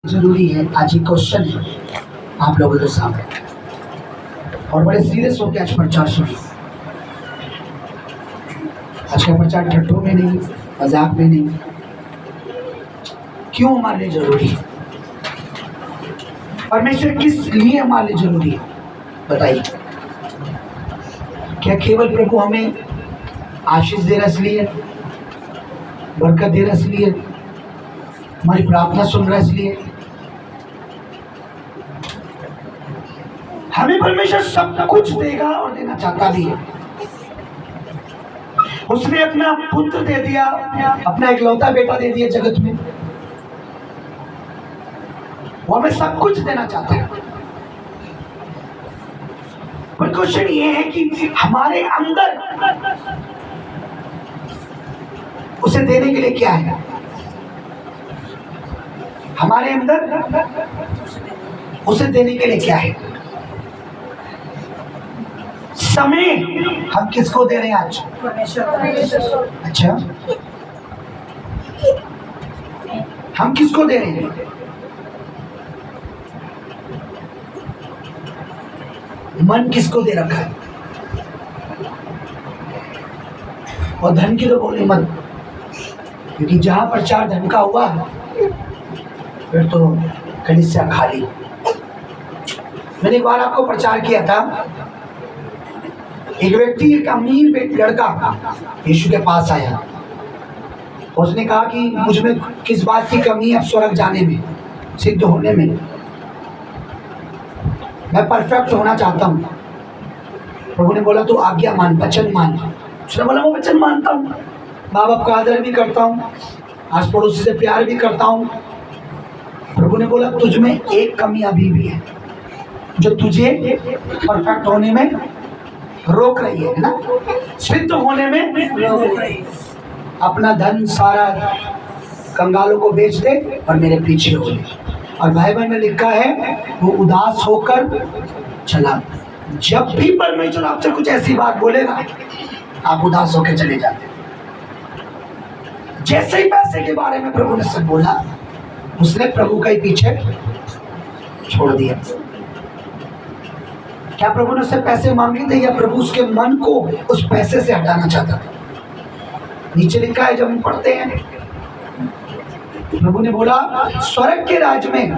जरूरी है। आज ये क्वेश्चन है आप लोगों के सामने और बड़े सीरियस होकर आज प्रचार सुनिए। आज का प्रचार ठट्ठों में नहीं, मजाक में नहीं। क्यों हमारे लिए जरूरी है? परमेश्वर किस लिए हमारे लिए जरूरी है बताइए। क्या केवल प्रभु हमें आशीष दे रहा इसलिए, बरकत दे रहा इसलिए, हमारी प्रार्थना सुन रहा इसलिए? हमें परमेश्वर सब कुछ देगा और देना चाहता भी है। उसने अपना पुत्र दे दिया, अपना इकलौता बेटा दे दिया जगत में। वो हमें सब कुछ देना चाहता है। पर क्वेश्चन ये है कि हमारे अंदर उसे देने के लिए क्या है? हमारे अंदर उसे देने के लिए क्या है? समय हम किसको दे रहे हैं आज? अच्छा, हम किसको दे रहे हैं? मन किसको दे रखा है? और धन की तो बोले मत, क्योंकि जहां प्रचार धन का हुआ फिर तो कलीसिया खाली। मैंने एक बार आपको प्रचार किया था। एक व्यक्ति, एक अमीर लड़का यीशु के पास आया। उसने कहा कि मुझ में किस बात की कमी है अब स्वर्ग जाने में, सिद्ध होने में? मैं परफेक्ट होना चाहता हूँ। प्रभु ने बोला तू आज्ञा मान, वचन मान। उसने बोला मैं वचन मानता हूँ, माँ बाप का आदर भी करता हूँ, आस पड़ोसी से प्यार भी करता हूँ। प्रभु ने बोला तुझ में एक कमी अभी भी है जो तुझे परफेक्ट होने में रोक रही है ना, सिद्ध होने में रोक रही है। अपना धन सारा कंगालों को बेच दे और मेरे पीछे हो ले। और बाइबल में लिखा है वो उदास होकर चला। जब भी परमेश्वर आपसे कुछ ऐसी बात बोलेगा आप उदास होकर चले जाते। जैसे ही पैसे के बारे में प्रभु ने सब बोला, उसने प्रभु का ही पीछे छोड़ दिया। क्या प्रभु ने उससे पैसे मांगे थे या प्रभु उसके मन को उस पैसे से हटाना चाहता था? नीचे लिखा है, जब हम पढ़ते हैं, प्रभु ने बोला स्वर्ग के राज में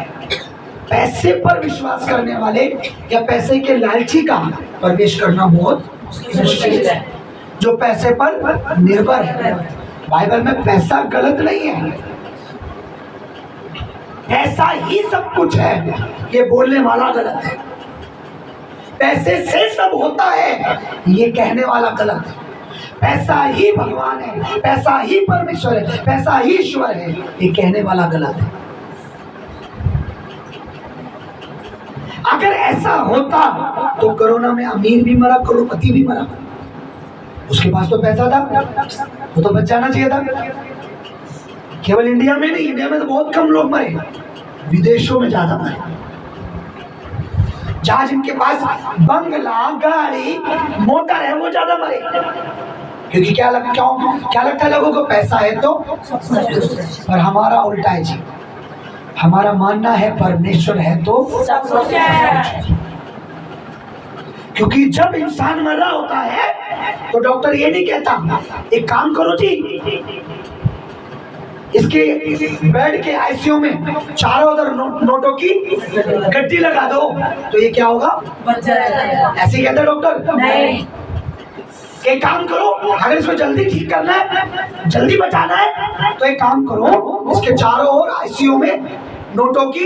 पैसे पर विश्वास करने वाले या पैसे के लालची का प्रवेश करना बहुत मुश्किल है। जो पैसे पर निर्भर है। बाइबल में पैसा गलत नहीं है, पैसा ही सब कुछ है, ये बोलने वाला गलत है। पैसे से सब होता है, ये कहने वाला गलत है। पैसा ही भगवान है, पैसा ही परमेश्वर है, पैसा ही ईश्वर है, ये कहने वाला गलत है। अगर ऐसा होता तो कोरोना में अमीर भी मरा, करोड़पति भी मरा। उसके पास तो पैसा था, वो तो बच जाना चाहिए था। केवल इंडिया में नहीं, इंडिया में तो बहुत कम लोग मरे, विदेशों में ज्यादा मरे। जहां जिनके पास बंगला, गाड़ी, मोटर है वो ज्यादा मरे। क्योंकि क्या लगता है लोगों को? पैसा है तो। पर हमारा उल्टा है जी। हमारा मानना है परमेश्वर है तो सब कुछ है। क्योंकि जब इंसान मर रहा होता है तो डॉक्टर ये नहीं कहता एक काम करो जी, इसके बेड के आईसीयू में चारों उधर नोटों की गड्डी लगा दो तो ये क्या होगा, बच जाएगा। ऐसे कहते डॉक्टर? नहीं। एक काम करो, अगर इसको जल्दी ठीक करना है, जल्दी बचाना है, तो एक काम करो, इसके चारों ओर आईसीयू में नोटों की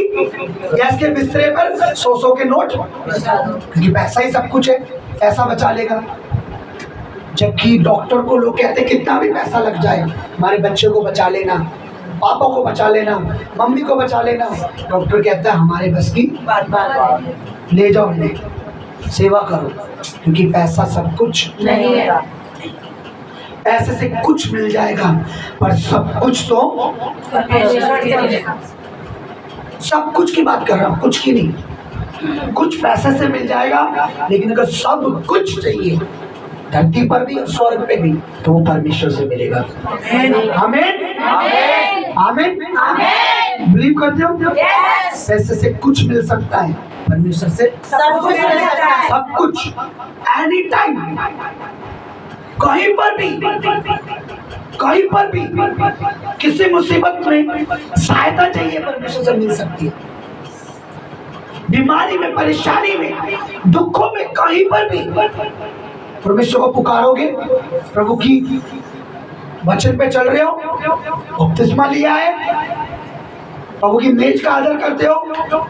या इसके बिस्तरे पर 100 के नोट, क्योंकि पैसा ही सब कुछ है, पैसा बचा लेगा। जबकि डॉक्टर को लोग कहते हैं कितना भी पैसा लग जाए, हमारे बच्चे को बचा लेना, पापा को बचा लेना, मम्मी को बचा लेना। डॉक्टर कहता है हमारे बस की बात, ले जाओ इन्हें, सेवा करो, क्योंकि पैसा सब कुछ नहीं है। पैसे से कुछ मिल जाएगा पर सब कुछ तो सब कुछ की बात कर रहा हूँ, कुछ की नहीं। कुछ पैसे से मिल जाएगा, लेकिन अगर सब कुछ चाहिए धरती पर भी और स्वर्ग पे भी तो वो परमेश्वर से मिलेगा। आमीन, आमीन, आमीन, आमीन। बिलीव करते हो? Yes. पैसे से कुछ मिल सकता है, परमेश्वर से सब कुछ मिल सकता है। सब कुछ, एनी टाइम, कहीं पर भी, कहीं पर भी किसी मुसीबत में सहायता चाहिए, परमेश्वर से मिल सकती है। बीमारी में, परेशानी में, दुखों में, कहीं पर भी परमेश्वर को पुकारोगे, प्रभु की वचन पे चल रहे हो, बपतिस्मा लिया है, प्रभु की मेज का आदर करते हो,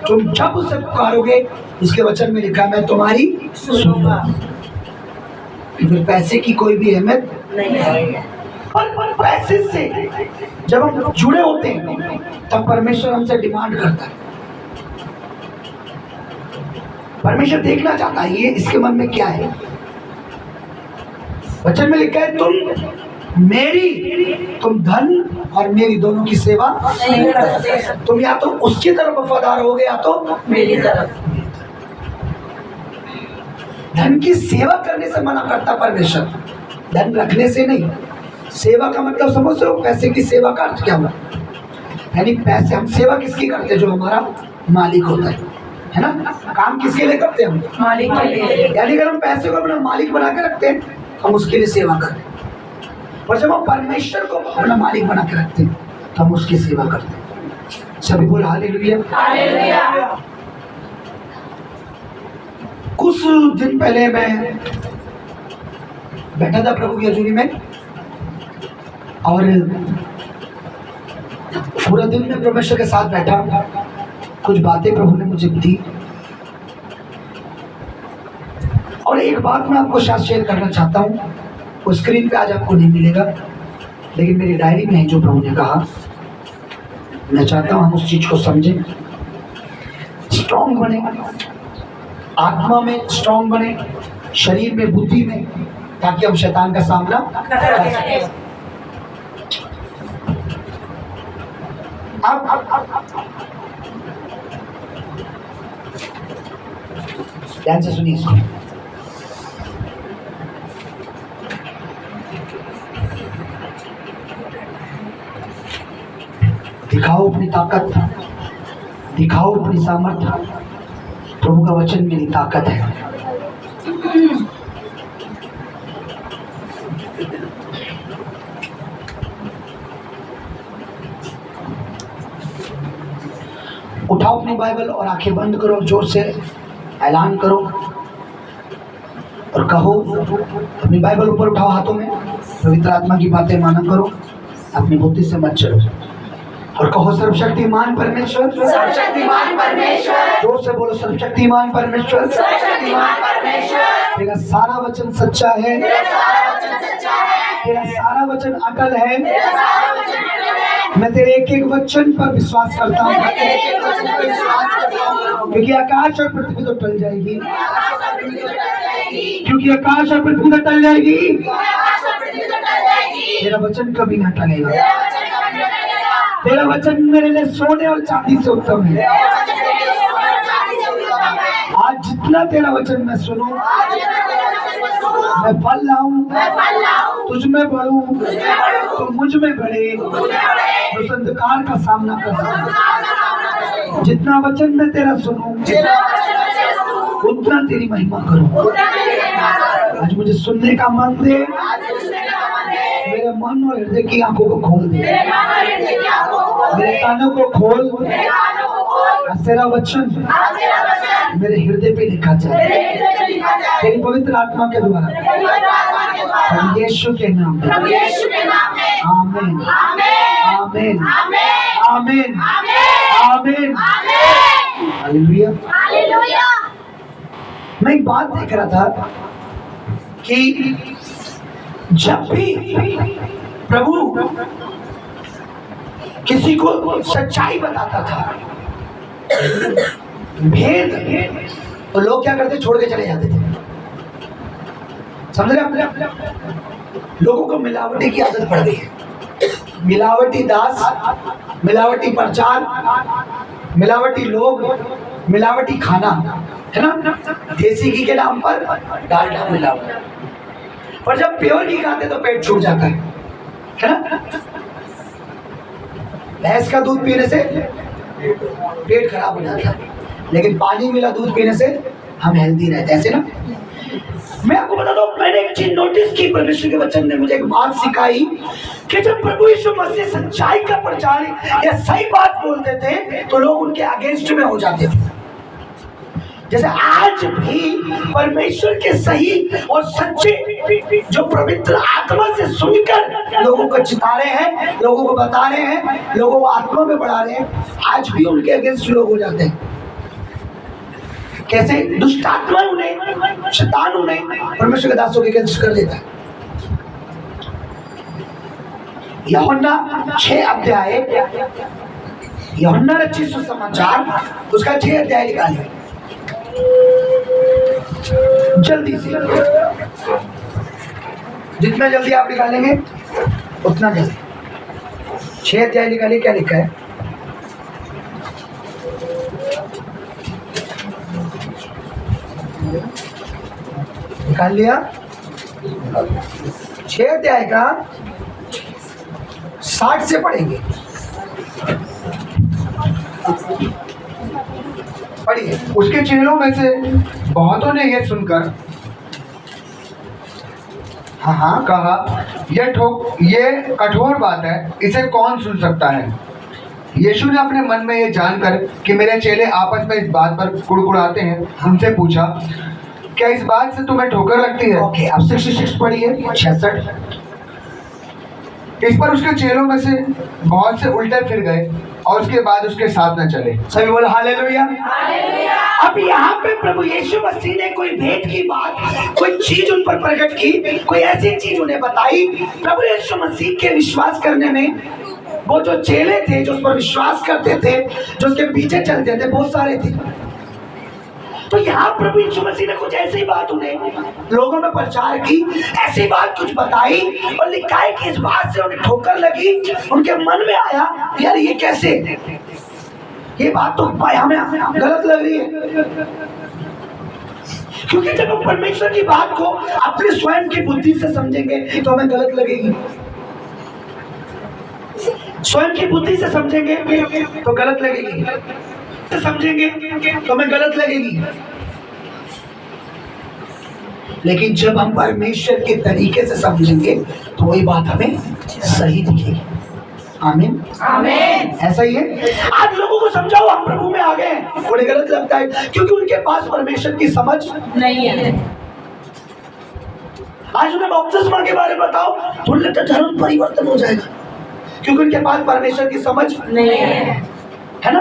तुम जब उसे पुकारोगे, उसके वचन में लिखा मैं तुम्हारी सुनूंगा। फिर पैसे की कोई भी अहमियत नहीं है। पर पैसे से जब हम जुड़े होते हैं तब परमेश्वर हमसे डिमांड करता है। परमेश्वर देखना चाहता है ये इसके मन में क्या है। वचन में लिखा है तुम धन और मेरी दोनों की सेवा नहीं कर सकते। तुम या तो उसकी तरफ वफादार होगे या तो मेरी तरफ। धन की सेवा करने से मना करता परमेश्वर, धन रखने से नहीं। सेवा का मतलब समझते हो? पैसे की सेवा का अर्थ क्या हुआ? यानी पैसे, हम सेवा किसकी करते हैं? जो हमारा मालिक होता है ना? काम किसके लिए करते हैं हम? मालिक के लिए। यानी अगर हम पैसे को अपना मालिक बना के रखते हैं, हम उसके लिए सेवा करते हैं। और जब हम परमेश्वर को अपना मालिक बना के रखते हैं तो हम उसकी सेवा करते हैं। सभी बोल हालेलुया। हालेलुया। कुछ दिन पहले मैं बैठा था प्रभु की हजूरी में और पूरा दिन में परमेश्वर के साथ बैठा, कुछ बातें प्रभु ने मुझे दी और एक बात मैं आपको साथ शेयर करना चाहता हूँ। वो स्क्रीन पे आज आपको नहीं मिलेगा, लेकिन मेरी डायरी में है जो प्रभु ने कहा। मैं चाहता हूँ हम उस चीज को समझें, स्ट्रॉन्ग बने, आत्मा में स्ट्रॉन्ग बने, शरीर में, बुद्धि में, ताकि हम शैतान का सामना कर सकें। ध्यान से सुनिए इसको। दिखाओ अपनी ताकत, दिखाओ अपनी सामर्थ्य। प्रभु का वचन मेरी ताकत है। उठाओ अपनी बाइबल और आंखें बंद करो, जोर से ऐलान करो और कहो। अपनी बाइबल ऊपर उठाओ हाथों में, पवित्र आत्मा की बातें माना करो, अपनी बुद्धि से मत चलो और कहो सर्वशक्तिमान परमेश्वर, सर्वशक्तिमान परमेश्वर। जोर से बोलो सर्वशक्तिमान परमेश्वर, सर्वशक्तिमान परमेश्वर। तेरा सारा वचन सच्चा है, तेरा सारा वचन सच्चा है। तेरा सारा वचन अटल है। तेरा सारा वचन अटल है। मैं तेरे एक एक वचन पर विश्वास करता हूँ, मैं तेरे एक एक वचन पर विश्वास करता हूँ। क्योंकि आकाश और पृथ्वी तो टल जाएगी, आकाश और पृथ्वी तो टल जाएगी। क्योंकि आकाश और पृथ्वी तो टल जाएगी, आकाश और पृथ्वी तो टल जाएगी। तेरा वचन कभी ना टलेगा। तेरा वचन कभी न टलेगा। तेरा वचन मेरे लिए सोने और चांदी से उत्तम है। तेरा वचन मेरे लिए सोने और चांदी से उत्तम है। आज जितना तेरा वचन मैं सुनूं, आज जितना तेरा वचन मैं सुनूं, मैं फल लाऊं, मैं फल लाऊं, तुझ में बढ़ूं, तुझ में बढ़ूं, तो मुझ में बढ़े, मुझ में बढ़े, उस अंधकार का सामना कर सकूं। संसार का सामना कर सकूं। जितना वचन मैं तेरा सुनूं, जितना वचन मैं तेरा सुनूं, उतना तेरी महिमा करूं। उतना मेरी महिमा करूं। आज मुझे सुनने का मन दे, आज मुझे सुनने का मन है। मेरे मन और हृदय की आंखों को खोल दे, मेरे मन और हृदय की आंखों को खोल मेरे दे। कानों को खोल, मेरे कानों को खोल। आज तेरा वचन आज तेरा वचन मेरे हृदय पे लिखा जाए, मेरे हृदय में लिखा जाए। तेरी पवित्र आत्मा के द्वारा, पवित्र आत्मा के द्वारा, प्रभु यीशु के नाम में। प्रभु यीशु के नाम में। आमीन, आमीन। आमीन, आमीन। आमीन, आमीन। आमीन। आमीन। हालेलुया। हालेलुया। मैं एक बात देख रहा था कि जब भी प्रभु किसी को सच्चाई बताता था, भेद, तो लोग क्या करते? छोड़ के चले जाते थे। समझ रहे आप? लोगों को मिलावटी की आदत पड़ गई है। मिलावटी दास, मिलावटी प्रचार, मिलावटी लोग, मिलावटी खाना, है ना? देसी घी के नाम पर डालडा मिलावट। और जब प्योर घी खाते तो पेट छूट जाता है ना? भैंस का दूध पीने से पेट खराब हो जाता है, लेकिन पानी मिला दूध पीने से हम हेल्दी रहते हैं, ऐसे ना। मैं आपको बताता हूँ, मैंने एक चीज नोटिस की, परमेश्वर के वचन ने मुझे एक बात सिखाई कि जब प्रभु यीशु मसीह सच्चाई का प्रचार या सही बात बोलते थे तो लोग उनके अगेंस्ट में हो जाते थे। जैसे आज भी परमेश्वर के सही और सच्चे जो पवित्र आत्मा से सुनकर लोगों को चिता रहे हैं, लोगों को बता रहे हैं, लोगों को आत्मा में बढ़ा रहे हैं, आज भी उनके अगेंस्ट लोग हो जाते हैं। कैसे? दुष्ट आत्मा उन्हें, शैतान उन्हें परमेश्वर के दासों के अगेंस्ट कर देता है। यूहन्ना 6 अध्याय, यूहन्ना रचित सुसमाचार उसका 6 अध्याय निकालिए जल्दी से, जितना जल्दी आप निकालेंगे उतना जल्दी। 6 अध्याय निकालिए, क्या लिखा है? निकाल लिया? 6 अध्याय का 60 से पढ़ेंगे, पढ़िए। उसके चेलों में से बहुतों ने यह सुनकर हाँ कहा, ये कठोर बात है, इसे कौन सुन सकता है? यीशु ने अपने मन में यह जानकर कि मेरे चेले आपस में इस बात पर कुड़कुड़ाते हैं, उनसे पूछा, क्या इस बात से तुम्हें ठोकर लगती है? ओके, अब 66 पढ़िए, 66। इस पर उसके चेलों में से बहुत से उल्टे फिर गए और उसके बाद उसके साथ न चले। सभी बोलो हालेलुया। हालेलुया। अब यहाँ पे प्रभु यीशु मसीह ने कोई भेद की बात, कोई चीज उन पर प्रकट की, कोई ऐसी चीज उन्हें बताई। प्रभु यीशु मसीह के विश्वास करने में वो जो चेले थे, जो उस पर विश्वास करते थे, जो उसके पीछे चलते थे, बहुत सारे थे। तो यहाँ प्रभु यीशु मसीह ने कुछ ऐसी बात उन्हें लोगों में प्रचार की, ऐसी बात कुछ बताई और लिखा है कि इस बात से उन्हें ठोकर लगी। उनके मन में आया, यार ये कैसे, ये बात तो हमें गलत लग रही है। क्योंकि जब हम परमेश्वर की बात को अपने स्वयं की बुद्धि से समझेंगे तो हमें गलत लगेगी। स्वयं की बुद्धि से समझेंगे तो गलत लगेगी, समझेंगे तो हमें गलत लगेगी। लेकिन जब हम परमेश्वर के तरीके से समझेंगे तो वही बात हमें सही दिखेगी। आमीन आमीन। ऐसा ही है। आज लोगों को समझाओ, हम प्रभु में आ गए हैं, उन्हें गलत लगता है क्योंकि उनके पास परमेश्वर की समझ नहीं है। आज उन्हें बपतिस्मा के बारे में बताओ तो उन्हें लगता है धर्म परिवर्तन हो जाएगा, क्योंकि उनके पास परमेश्वर की समझ नहीं है ना।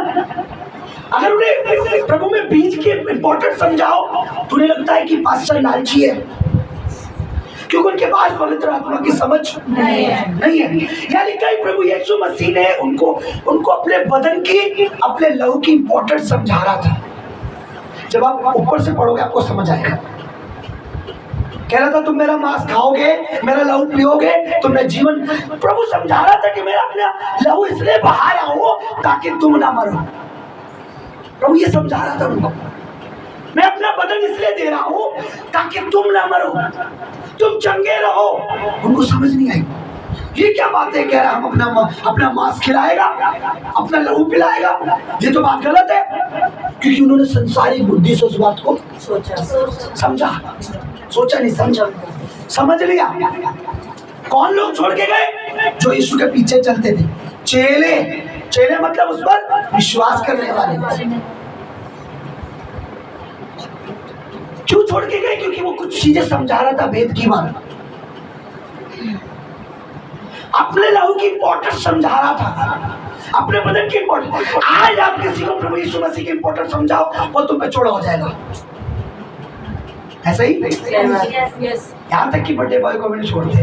अगर उन्हें प्रभु में बीज की इंपॉर्टेंस समझाओ तो उन्हें लगता है कि पास्टर लालची है, क्योंकि उनके पास पवित्र आत्मा की समझ नहीं है। यानी कहीं प्रभु यीशु मसीह ने उनको अपने बदन की, अपने लहू की इंपॉर्टेंस समझा रहा था। जब आप ऊपर से पढ़ोगे आपको समझ आएगा। कह रहा था तुम मेरा मांस खाओगे, मेरा लहू पियोगे, तुम्हें जीवन। प्रभु समझा रहा था कि मैं अपना लहू इसलिए बहा रहा हूं ताकि तुम ना मरो। प्रभु ये समझा रहा था उनको, मैं अपना बदन इसलिए दे रहा हूं ताकि तुम ना मरो, तुम चंगे रहो। उनको समझ नहीं आई ये क्या बातें कह रहा है, हम अपना मांस खिलाएगा, अपना लहू पिलाएगा, ये तो बात गलत है। क्योंकि उन्होंने संसारिक बुद्धि से उस बात को समझा, सोचा नहीं, समझा, समझ लिया। कौन लोग छोड़ के गए? जो यीशु के पीछे चलते थे, चेले मतलब उस पर विश्वास करने वाले। क्यों छोड़ के गए? क्योंकि वो कुछ चीजें समझा रहा था, भेद की बात, अपने लहू की इंपॉर्टेंस समझा रहा था, अपने बदन की इंपॉर्टेंस। आज आप किसी को प्रभु यीशु मसीह की इंपॉर्टेंस समझाओ, वो तुम पे छोड़ा हो जाएगा। ऐसा ही यहाँ तक कि बर्थडे बॉय को भी नहीं छोड़ते।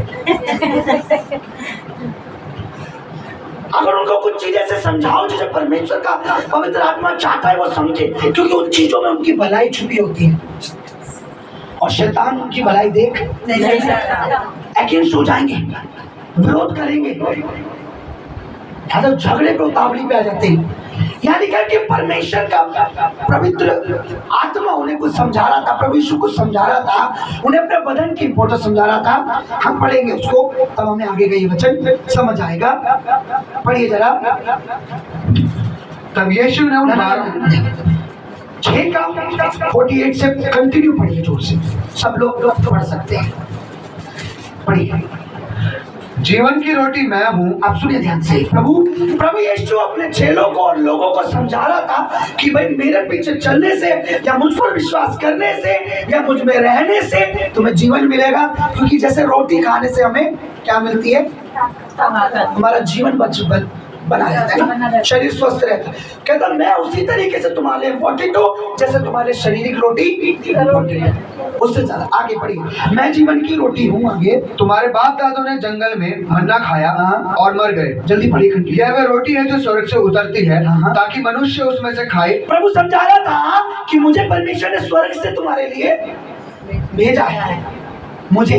अगर उनको कुछ चीजें से समझाओ जिसे परमेश्वर का पवित्र आत्मा चाहता है वो समझे, क्योंकि उन चीजों में उनकी भलाई छुपी होती है और शैतान उनकी भलाई देख नहीं सकता। अगेंस्ट हो जाएंगे, विरोध करेंगे, झगड़े पे उतावली पे आ जाते हैं। यानी कि परमेश्वर का पवित्र आत्मा उन्हें कुछ समझा रहा था, प्रभु यीशु कुछ समझा रहा था, उन्हें अपने बदन की इंपॉर्टेंस समझा रहा था। हम पढ़ेंगे उसको तब हमें आगे का ये वचन समझ आएगा। पढ़िए जरा, तब यीशु ने उन बारह 6 का 48 से कंटिन्यू पढ़िए जोर से, सब लोग पढ़ सकते हैं, पढ़िए। जीवन की रोटी मैं हूँ। आप सुनिए ध्यान से। प्रभु यीशु अपने चेलों को और लोगों को समझा रहा था कि भाई मेरे पीछे चलने से या मुझ पर विश्वास करने से या मुझ में रहने से तुम्हें जीवन मिलेगा, क्योंकि जैसे रोटी खाने से हमें क्या मिलती है, हमारा जीवन बना रहता है ना, शरीर स्वस्थ रहता है। कहता मैं उसी तरीके से तुम्हारे इम्पोर्टेंट हूँ जैसे तुम्हारे शारीरिक रोटी उससे ज्यादा। आगे बढ़िए। मैं जीवन की रोटी हूँ। आगे। तुम्हारे बाप दादों ने जंगल में मन्ना खाया और मर गए। जल्दी पढ़िए। यह वह रोटी है जो स्वर्ग से उतरती है ताकि मनुष्य उसमें से खाए। प्रभु समझा रहा था कि मुझे परमेश्वर ने स्वर्ग से तुम्हारे लिए भेजा है, मुझे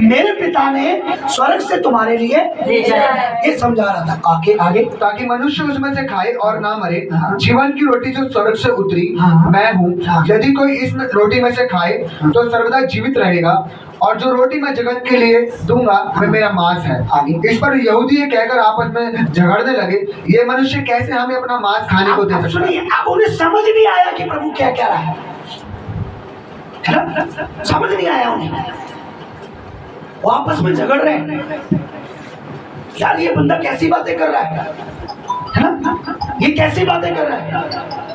मेरे पिता ने स्वर्ग से तुम्हारे लिए भेजा है, ये समझा रहा था। आगे आगे। ताकि मनुष्य उसमें से खाए और ना मरे। जीवन की रोटी जो स्वर्ग से उतरी मैं हूँ। यदि कोई इस रोटी में से खाए तो सर्वदा जीवित रहेगा, और जो रोटी मैं जगत के लिए दूंगा वह मेरा मांस है। आगे। इस पर यहूदी कहकर आपस में झगड़ने लगे, ये मनुष्य कैसे हमें अपना मांस खाने को दे सकता है। सुनिए, अब उन्हें समझ नहीं आया कि प्रभु क्या कह रहा है ना? समझ नहीं आया उन्हें, वो आपस में झगड़ रहे हैं। यार ये बंदा कैसी बातें कर रहा है ना, ये कैसी बातें कर रहा है।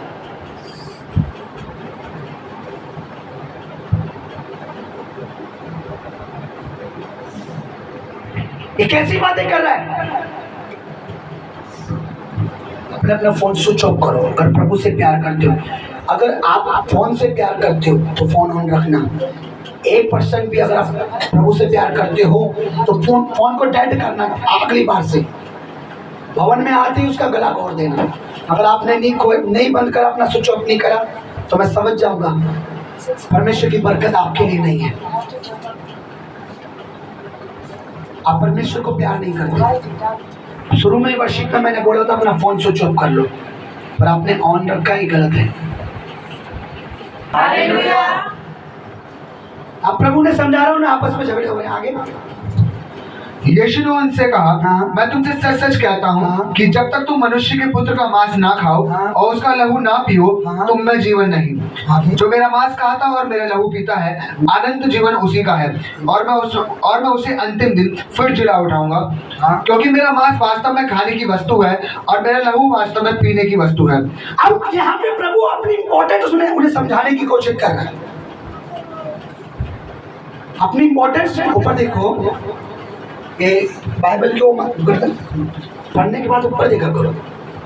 ये कैसी बातें कर रहा है। अपने अपना फोन स्विच ऑफ करो अगर प्रभु से प्यार करते हो। अगर आप फोन से प्यार करते हो तो फोन ऑन रखना। 1% भी अगर आप प्रभु से प्यार करते हो तो फोन को डेड करना अगली बार से। भवन में आते ही उसका गला घोट देना। अगर आपने नहीं बंद करा, अपना स्विच ऑफ नहीं करा, तो मैं समझ जाऊंगा परमेश्वर की बरकत आपके लिए नहीं है। आप परमेश्वर को प्यार नहीं करते। शुरू में वर्शिप में मैंने बोला था अपना फोन स्विच ऑफ कर लो, पर आपने ऑन रखा ही गलत है। हालेलुया। अब प्रभु ने समझा रहा हूँ ना, आपस में झगड़े हो रहे हैं। आगे। यीशु ने उनसे कहा, मैं तुमसे सच सच कहता हूँ कि जब तक तुम मनुष्य के पुत्र का मांस ना खाओ और उसका लहू ना पियो तुम में जीवन नहीं। जो मेरा मांस खाता और मेरा लहू पीता है अनंत जीवन उसी का है, और मैं उसे अंतिम दिन फिर जिला उठाऊंगा। क्योंकि मेरा मांस वास्तव में खाने की वस्तु है और मेरा लहू वास्तव में पीने की वस्तु है। अब यहाँ पे प्रभु अपनी इंपॉर्टेंस उन्हें समझाने की कोशिश कर रहा है। अपनी इंपॉर्टेंस ऊपर देखो, ये बाइबल को पढ़ने के बाद ऊपर देखा करो।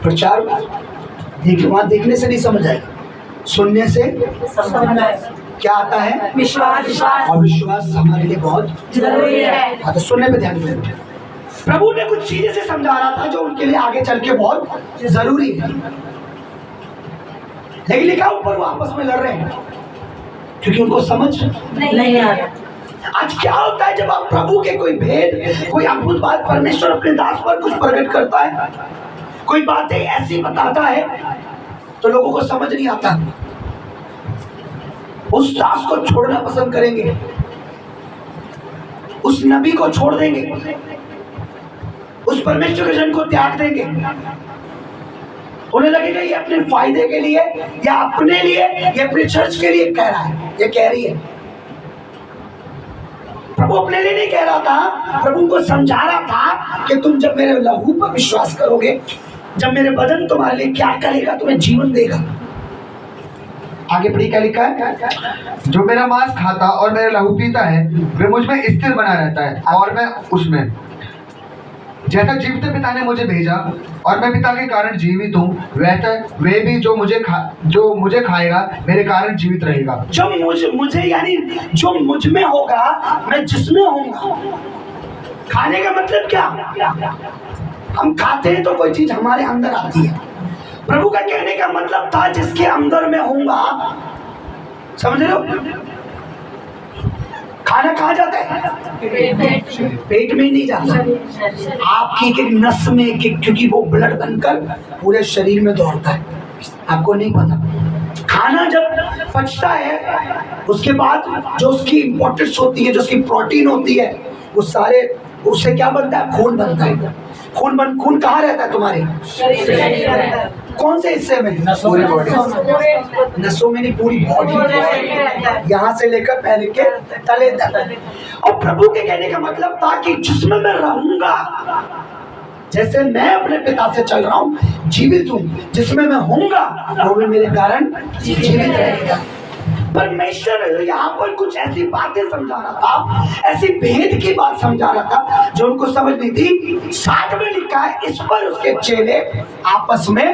प्रचार वहाँ देखने से नहीं समझ आएगा, सुनने से क्या आता है, विश्वास। और विश्वास हमारे लिए बहुत जरूरी है। हाँ, तो सुनने पे ध्यान दें। प्रभु ने कुछ चीजें से समझा रहा था जो उनके लिए आगे चल के बहुत जरूरी है, लेकिन लिखा ऊपर वो आपस में लड़ रहे हैं क्योंकि उनको समझ नहीं आ रहा। आज क्या होता है जब आप प्रभु के कोई भेद, कोई अद्भुत बात परमेश्वर अपने दास पर कुछ प्रकट करता है, कोई बातें ऐसी बताता है तो लोगों को समझ नहीं आता, उस दास को छोड़ना पसंद करेंगे, उस नबी को छोड़ देंगे, उस परमेश्वर के जन को त्याग देंगे। उन्हें लगेगा ये अपने फायदे के लिए या अपने लिए या अपने चर्च के लिए कह रहा है, ये कह रही है। प्रभु अपने लिए नहीं कह रहा था, प्रभु को समझा रहा था कि तुम जब मेरे लहू पर विश्वास करोगे, जब मेरे बदन तुम्हारे लिए क्या करेगा, तुम्हें जीवन देगा। आगे पढ़ी क्या लिखा है, जो मेरा मांस खाता और मेरा लहू पीता है वह मुझ में स्थिर बना रहता है और मैं उसमें। जैसा जीवित पिता ने मुझे भेजा और मैं पिता के कारण जीवित हूँ, वैसा वे भी जो मुझे खाएगा मेरे कारण जीवित रहेगा। जो मुझे यानी जो मुझ में होगा मैं जिसमें होऊंगा। खाने का मतलब क्या, हम खाते हैं तो कोई चीज हमारे अंदर आती है। प्रभु का कहने का मतलब था जिसके अंदर में होऊंगा, समझ रहे हो। खाना कहाँ जाता है, पेट में नहीं जाता, आपकी एक नस में, क्योंकि वो ब्लड बनकर पूरे शरीर में दौड़ता है। आपको नहीं पता। खाना जब पचता है उसके बाद जो उसकी इंपॉर्टेंस होती है, जो उसकी प्रोटीन होती है, वो सारे उससे क्या बनता है, खून बनता है। खून कहाँ रहता है तुम्हारे कौन से हिस्से में? पूरी बॉडी। नसों में नहीं, पूरी बॉडी, यहाँ से लेकर पैर के तले तक। और प्रभु के कहने का मतलब था कि जिसमें मैं रहूंगा, जैसे मैं अपने पिता से चल रहा हूँ, जीवित हूँ, जिसमें मैं होऊंगा वो भी मेरे कारण जीवित रहेगा। परमेश्वर यहाँ पर कुछ ऐसी बातें समझा रहा था, ऐसी भेद की बात समझा रहा था जो उनको समझ नहीं थी। 60 में लिखा है, इस पर उसके चेले आपस में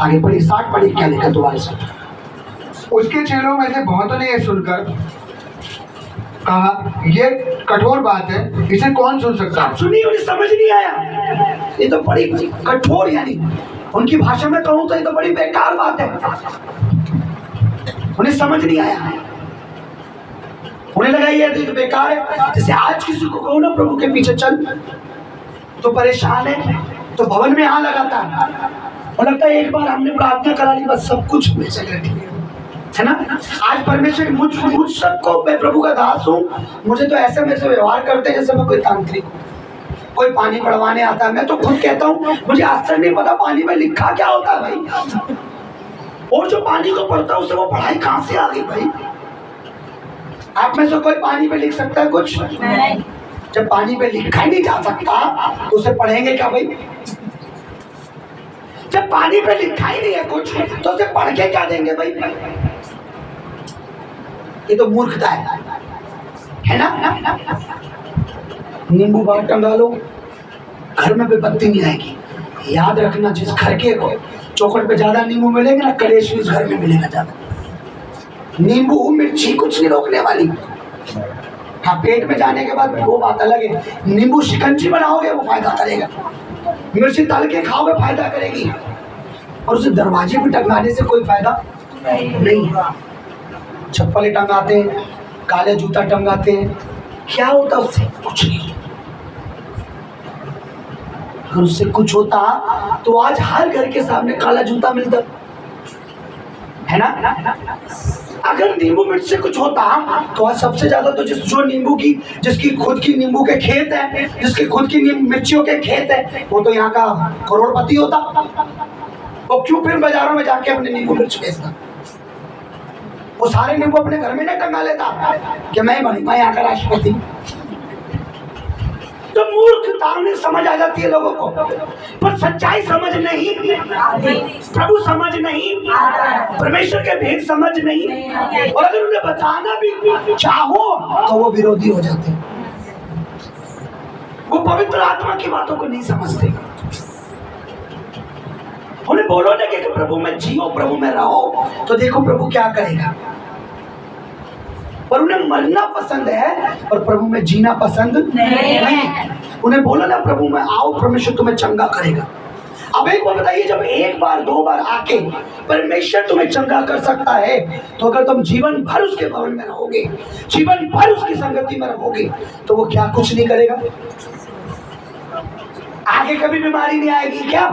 आगे पढ़ी, 60 पढ़ी, क्या लिखा दोबारा से? उसके चेलों में से बहुतों ने यह सुनकर कहा, ये कठोर बात है, इसे कौन सुन सकता है? सुनी, उन्हें समझ नहीं आया। ये तो बड़ी कठोर, यानी उनकी भाषा में कहूँ तो ये तो बड़ी बेकार बात है। उन्हें समझ नहीं आया, उन्हें लगा ये तो बेकार है। जैसे आज किसी को कहो ना प्रभु के पीछे चल, तो परेशान है, तो भवन में यहाँ लगाता है और लगता है एक बार हमने प्रार्थना करा ली, बस सब कुछ है ना। आज परमेश्वर मुझ सबको, मैं प्रभु का दास हूँ, मुझे तो ऐसे मेरे से व्यवहार करते जैसे मैं कोई तांत्रिक हूँ। कोई पानी पढ़वाने आता है, मैं तो खुद कहता हूँ मुझे आज तक नहीं पता पानी में लिखा क्या होता है भाई, और जो पानी को पढ़ता है उसे वो पढ़ाई कहाँ से आ गई भाई? आप में से कोई पानी पे लिख सकता है कुछ? नहीं। जब पानी पे लिखा ही नहीं जा सकता तो उसे पढ़ेंगे क्या भाई? जब पानी पे लिखा ही नहीं है कुछ तो उसे पढ़ के क्या देंगे भाई? ये तो मूर्खता है ना। नींबू बाहर टंगा लो, घर में विपत्ति नहीं आएगी। याद रखना, जिस घर के को चौखट पे ज्यादा नींबू मिलेंगे ना, कलेश भी उस घर में मिलेगा ज्यादा। नींबू मिर्ची कुछ नहीं रोकने वाली। हाँ, पेट में जाने के बाद वो बात अलग है। नींबू शिकंजी बनाओगे वो फायदा करेगा, मिर्ची तल के खाओगे फायदा करेगी, और उसे दरवाजे पे टंगाने से कोई फायदा नहीं। चप्पल टंगाते हैं, काले जूता टंगाते हैं, क्या होता उससे? कुछ नहीं। अगर उससे कुछ होता तो आज हर घर के सामने काला जूता मिलता, है ना। अगर नींबू मिर्च से कुछ होता तो आज सबसे ज्यादा तो जिसकी खुद की नींबू के खेत है, जिसकी खुद की मिर्चियों के खेत है, वो तो यहाँ का करोड़पति होता। वो क्यों फिर बाजारों में जाके अपने नींबू मिर्च बेचता? वो सारे नींबू अपने घर में नहीं टंगा लेता कि मैं बनूंगा यहाँ का राष्ट्रपति। तो मूर्खता में समझ आ जाती है लोगों को, पर सच्चाई समझ नहीं, प्रभु समझ नहीं, परमेश्वर के भेद समझ नहीं, और अगर उन्हें बताना भी चाहो तो वो विरोधी हो जाते हैं। वो पवित्र आत्मा की बातों को नहीं समझते। उन्हें बोलो ना कि प्रभु में जियो, प्रभु में रहो, तो देखो प्रभु क्या करेगा। पर उन्हें मरना पसंद है और प्रभु में जीना पसंद नहीं। उन्हें बोला ना प्रभु में आओ, परमेश्वर तुम्हें चंगा करेगा। अब एक बार बताइए, जब एक बार दो बार आके परमेश्वर तुम्हें चंगा कर सकता है, तो अगर तुम जीवन भर उसके भवन में रहोगे, जीवन भर उसकी संगति में रहोगे, तो वो क्या कुछ नहीं करेगा? आगे कभी बीमारी नहीं आएगी क्या?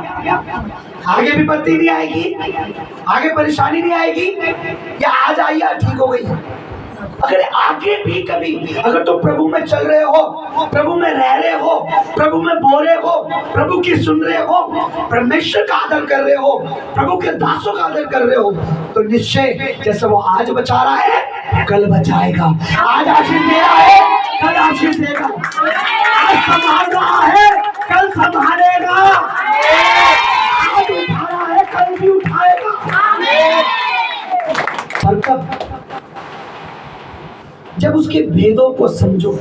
आगे विपत्ति नहीं आएगी? आगे परेशानी नहीं आएगी? या आज आई या ठीक हो गई? अगर आगे भी कभी, अगर तुम प्रभु में चल रहे हो, प्रभु में रह रहे हो, प्रभु में बोल रहे हो, प्रभु की सुन रहे हो, परमेश्वर का आदर कर रहे हो, प्रभु के दासों का आदर कर रहे हो, तो निश्चय जैसे वो आज बचा रहा है कल बचाएगा। आज आशीष दे रहा है कल आशीष देगा। आज संभाल रहा है कल संभालेगा। आज उठा रहा है कल भी उठाएगा। और कब? जब उसके भेदों को समझो।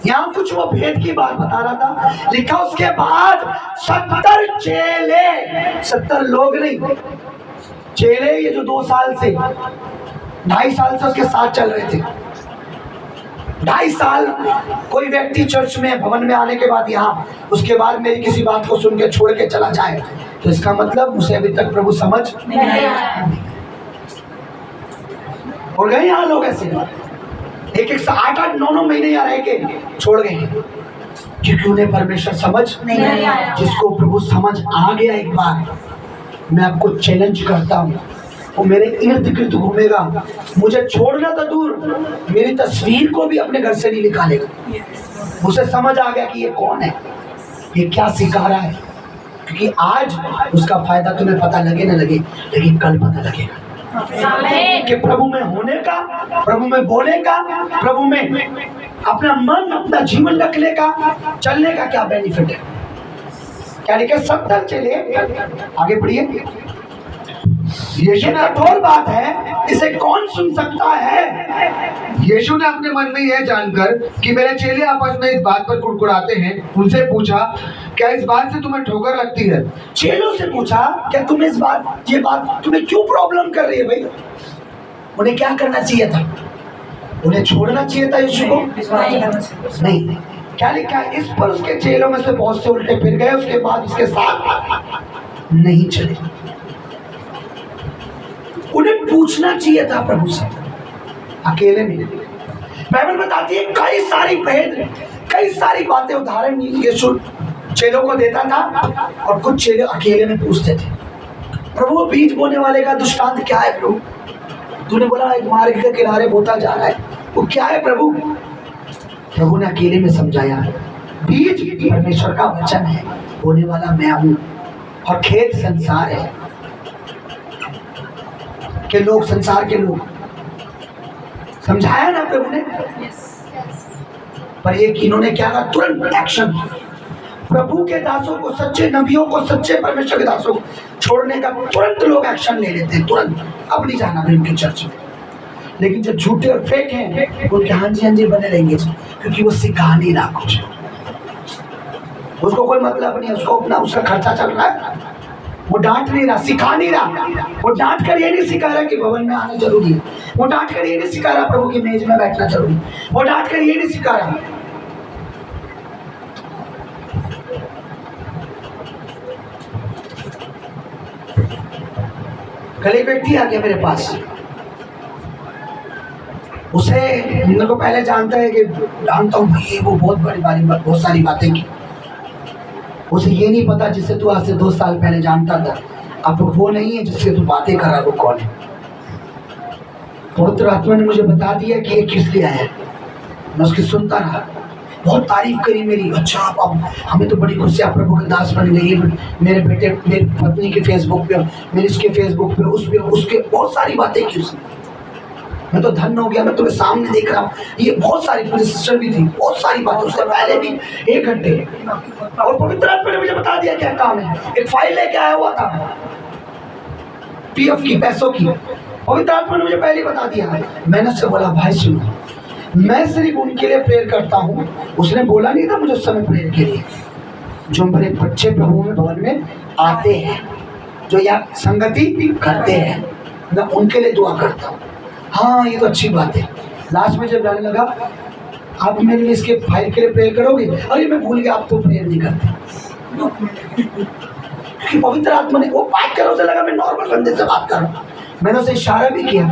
यहाँ कुछ वो भेद की बात बता रहा था, लिखा उसके बाद 70 चेले, 70 लोग नहीं, चेले ये जो 2 साल से 2.5 साल से उसके साथ चल रहे थे। 2.5 साल कोई व्यक्ति चर्च में भवन में आने के बाद यहाँ, उसके बाद मेरी किसी बात को सुन के छोड़ के चला जाए, तो इसका मतलब उसे अभी तक प्रभु समझ नहीं आया। और गए यहाँ लोग ऐसे 1-1 से 8-8, 9-9 महीने यहाँ रह के छोड़ गए, क्योंकि उन्हें परमेश्वर समझ नहीं आया। जिसको प्रभु समझ आ गया एक बार, मैं आपको चैलेंज करता हूँ, वो मेरे इर्द गिर्द घूमेगा, मुझे छोड़ना तो दूर, मेरी तस्वीर को भी अपने घर से नहीं निकालेगा। उसे समझ आ गया कि ये कौन है, ये क्या सिखा रहा है, क्योंकि आज उसका फायदा तुम्हें पता लगे ना लगे, लेकिन कल पता लगेगा कि प्रभु में होने का, प्रभु में बोलने का, प्रभु में अपना मन अपना जीवन रखने का, चलने का क्या बेनिफिट है। क्या लिखे? सब दल चले। आगे पढ़िए। ये कठोर बात है, इसे कौन सुन सकता है। यीशु ने अपने मन में यह जानकर कि मेरे चेले आपस में इस बात पर कुड़कुड़ाते हैं, उनसे पूछा, क्या इस बात से तुम्हें ठोकर लगती है? चेलों से पूछा, क्या तुम्हें ये बात तुम्हें क्यों प्रॉब्लम कर रही है भाई? उन्हें क्या करना चाहिए था? उन्हें छोड़ना चाहिए था यीशु को? नहीं। क्या लिखा है? इस पर उसके चेलों में से बहुत से उल्टे फिर गए, उसके बाद उसके साथ नहीं चले। उन्हें पूछना चाहिए था प्रभु से अकेले में। बाइबल बताती है कई सारी भेद, कई सारी बातें, उदाहरण यीशु चेलों को देता था और कुछ चेले अकेले में पूछते थे, प्रभु वो बीज बोने वाले का दृष्टांत क्या है प्रभु? तूने बोला एक मार्ग के किनारे बोता जा रहा है, वो क्या है प्रभु? प्रभु ने अकेले में समझाया, बीज परमेश्वर का वचन है, बोने वाला मैं हूँ, और खेत संसार है के लोग, संसार के लोग। समझाया ना प्रभु ने। पर ये इन्होंने क्या कहा? तुरंत एक्शन। प्रभु के दासों को, सच्चे नबियों को, सच्चे परमेश्वर के दासों को छोड़ने का तुरंत लोग एक्शन ले लेते हैं, तुरंत। अब नहीं जाना उनकी चर्च में। लेकिन जो झूठे और फेक हैं उनके हाँ जी बने रहेंगे, क्योंकि वो सिखा नहीं रहा कुछ, उसको कोई मतलब नहीं है, उसको अपना उसका खर्चा चल रहा है, वो डांट नहीं रहा, सिखा नहीं रहा। वो डांट कर ये नहीं सिखा रहा कि भवन में आना जरूरी है, वो डांट कर ये नहीं सिखा रहा प्रभु की मेज में बैठना जरूरी है, वो डांट कर ये नहीं सिखा रहा। कल एक व्यक्ति आ गया मेरे पास, उसे मेरे को पहले जानता है कि जानता हूँ भाई, वो बहुत सारी बातें की। उसे ये नहीं पता जिससे तू आज से 2 साल पहले जानता था, अब वो नहीं है जिससे तू बातें कर रहा, वो कौन है। पवित्र आत्मा ने मुझे बता दिया कि ये किस लिए आया। मैं उसकी सुनता रहा, बहुत तारीफ करी मेरी। अच्छा, अब हमें तो बड़ी खुशी, आप प्रभु के दास बन गई। मेरे बेटे, मेरी पत्नी के फेसबुक पे, मेरे इसके फेसबुक पे, उस पे, उसके बहुत सारी बातें की उसने। मैं तो धन्य हो गया, मैं तुम्हें सामने देख रहा हूँ। ये बहुत सारी, मेरी सिस्टर भी थी, बहुत सारी बातें, उससे पहले भी 1 घंटे। और पवित्र आत्मा ने मुझे बता दिया क्या काम है। एक फाइल लेके आया हुआ था पीएफ की, पैसों की। पवित्र आत्मा ने मुझे पहले बता दिया। मैंने उससे बोला, भाई सुनो, मैं सिर्फ उनके लिए प्रेयर करता हूँ। उसने बोला नहीं था मुझे उस समय प्रेयर के लिए, जो मेरे बच्चे प्रभु में भवन में आते हैं, जो यहाँ संगति करते हैं, मैं उनके लिए दुआ करता हूँ। हाँ, ये तो अच्छी बात है। लास्ट में जब जाने लगा, आप मेरे लिए इसके फाइल के लिए प्रेयर करोगे? अरे मैं भूल गया, आप तो प्रेयर नहीं करते। क्योंकि पवित्र आत्मा ने वो बात करो, उसे लगा मैं नॉर्मल बंदे से बात कर रहा हूँ। मैंने उसे इशारा भी किया।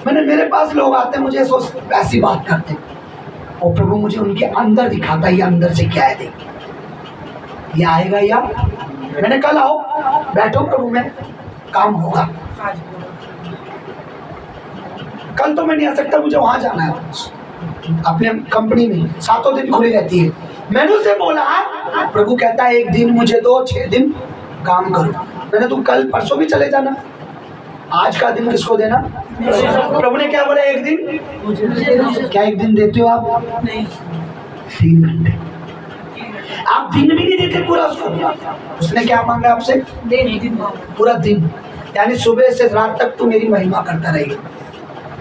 मैंने, मेरे पास लोग आते हैं, मुझे ऐसी बात करते, और प्रभु मुझे उनके अंदर दिखाता है, ये अंदर से क्या है, देख ये आएगा या। मैंने कल आओ, बैठो प्रभु में, काम होगा। कल तो मैं नहीं आ सकता, मुझे वहां जाना है, अपने कंपनी में 7 दिन खुली रहती है। मैंने उसे बोला, प्रभु कहता है 1 दिन मुझे दो, 6 दिन काम करो। मैंने, तुम कल परसों भी चले जाना, आज का दिन किसको देना? प्रभु ने क्या बोला? 1 दिन। क्या 1 दिन देते हो आप? नहीं। 3 घंटे। आप दिन भी नहीं देते पूरा उसको। उसने क्या मांगा आपसे? पूरा दिन, यानी सुबह से रात तक तू मेरी महिमा करता रहेगा।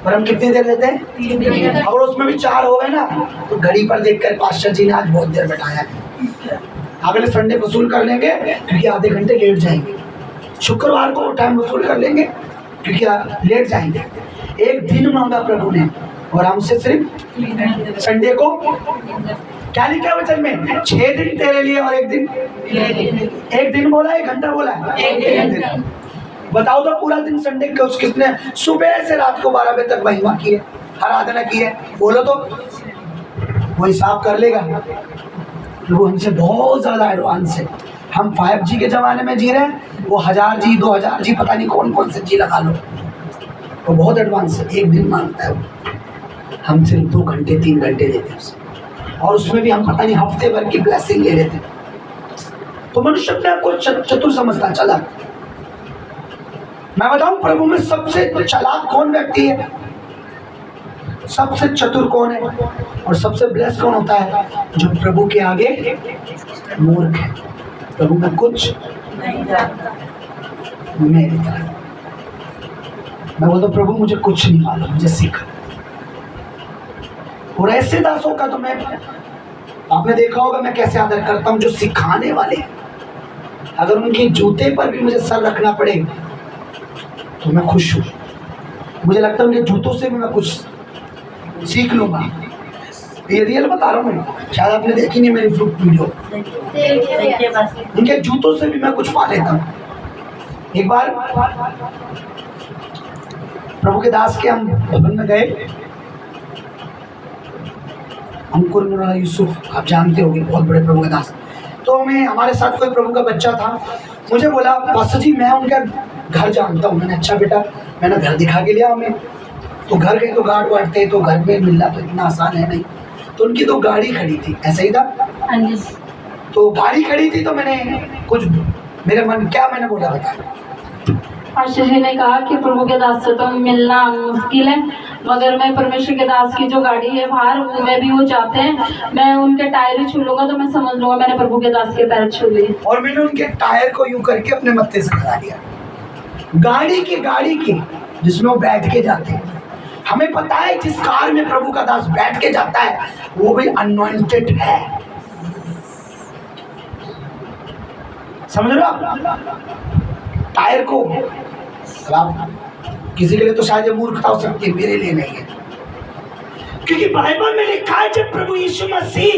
पर हम कितनी देर देते हैं? 3 दिन। और उसमें भी 4 हो गए ना, तो घड़ी पर देखकर पास्टर जी ने आज बहुत देर बैठाया है। अगले संडे वसूल कर लेंगे, क्योंकि आधे घंटे लेट जाएंगे। शुक्रवार को टाइम वसूल कर लेंगे, क्योंकि लेट जाएंगे। 1 दिन मांगा प्रभु ने, और हमसे सिर्फ संडे को। क्या लिखा है वचन में? 6 दिन तेरे लिए और 1 दिन। 1 दिन बोला, 1 घंटा बोला, 1 दिन। बताओ तो पूरा दिन संडे का किसने सुबह से रात को 12 बजे तक महिमा की है, आराधना की है? बोलो तो, वो हिसाब कर लेगा। वो हमसे बहुत ज्यादा एडवांस है। हम 5G के जमाने में जी रहे हैं, वो 1000G 2000G पता नहीं कौन कौन से जी लगा लो, वो बहुत एडवांस है। 1 दिन मांगता है वो, हम सिर्फ 2 घंटे 3 घंटे देते हैं उसे, और उसमें भी हम पता नहीं हफ्ते भर की ब्लेसिंग ले लेते हैं। तो मनुष्य अपने आप को चतुर समझता चला। मैं बताऊं प्रभु में सबसे चालाक कौन व्यक्ति है, सबसे चतुर कौन है और सबसे ब्लेस्ड कौन होता है? जो प्रभु के आगे मूर्ख है, प्रभु में कुछ नहीं जानता। मेरी तरह। मैं बोलता प्रभु मुझे कुछ नहीं मालूम, मुझे सीखा। और ऐसे दासों का तो मैं, आपने देखा होगा मैं कैसे आदर करता हूं, जो सिखाने वाले। अगर उनके जूते पर भी मुझे सर रखना पड़े तो मैं खुश हूं। मुझे लगता है उनके जूतों से भी मैं कुछ सीख लूंगा। ये रियल बता रहा हूँ मैं, शायद आपने देखी नहीं मेरी फ्रूट वीडियो। देखिए बस। उनके जूतों से भी मैं कुछ पा लेता हूँ। एक बार प्रभु के दास के हम भवन में गए, अंकुर मुरारा यूसुफ, आप जानते होंगे, बहुत बड़े प्रभु के दास। तो हमें, हमारे साथ कोई प्रभु का बच्चा था, मुझे बोला पास्टर जी मैं उनका घर जानता हूँ। मैंने अच्छा बेटा, मैंने घर दिखा के लिया हमें। तो घर गए तो गार्ड वाटते, तो घर में मिलना तो इतना आसान है नहीं। तो उनकी तो गाड़ी खड़ी थी, ऐसा ही था। हाँ जी। तो गाड़ी खड़ी थी तो मैंने कुछ, मेरे मन क्या मैंने बोला बता। पास्टर जी ने कहा कि प्रभु के दास से तो मिलना मुश्किल है, मगर मैं परमेश्वर के दास की जो गाड़ी है बाहर, उनमें भी वो जाते हैं, मैं उनके टायर ही छू लूंगा तो मैं समझ लूंगा मैंने प्रभु के दास के पैर छू लिए। और मैंने उनके टायर को यूं करके अपने मत्थे से लगा दिया, गाड़ी की जिसमें वो बैठ के जाते हैं। हमें पता है जिस कार में प्रभु का दास बैठ के जाता है वो भी अनॉइंटेड है, समझ रहे हो आप? टायर को, आप किसी के लिए तो शायद ये मूर्खता हो सकती है, मेरे लिए नहीं है। क्योंकि बाइबल में लिखा है जब प्रभु यीशु मसीह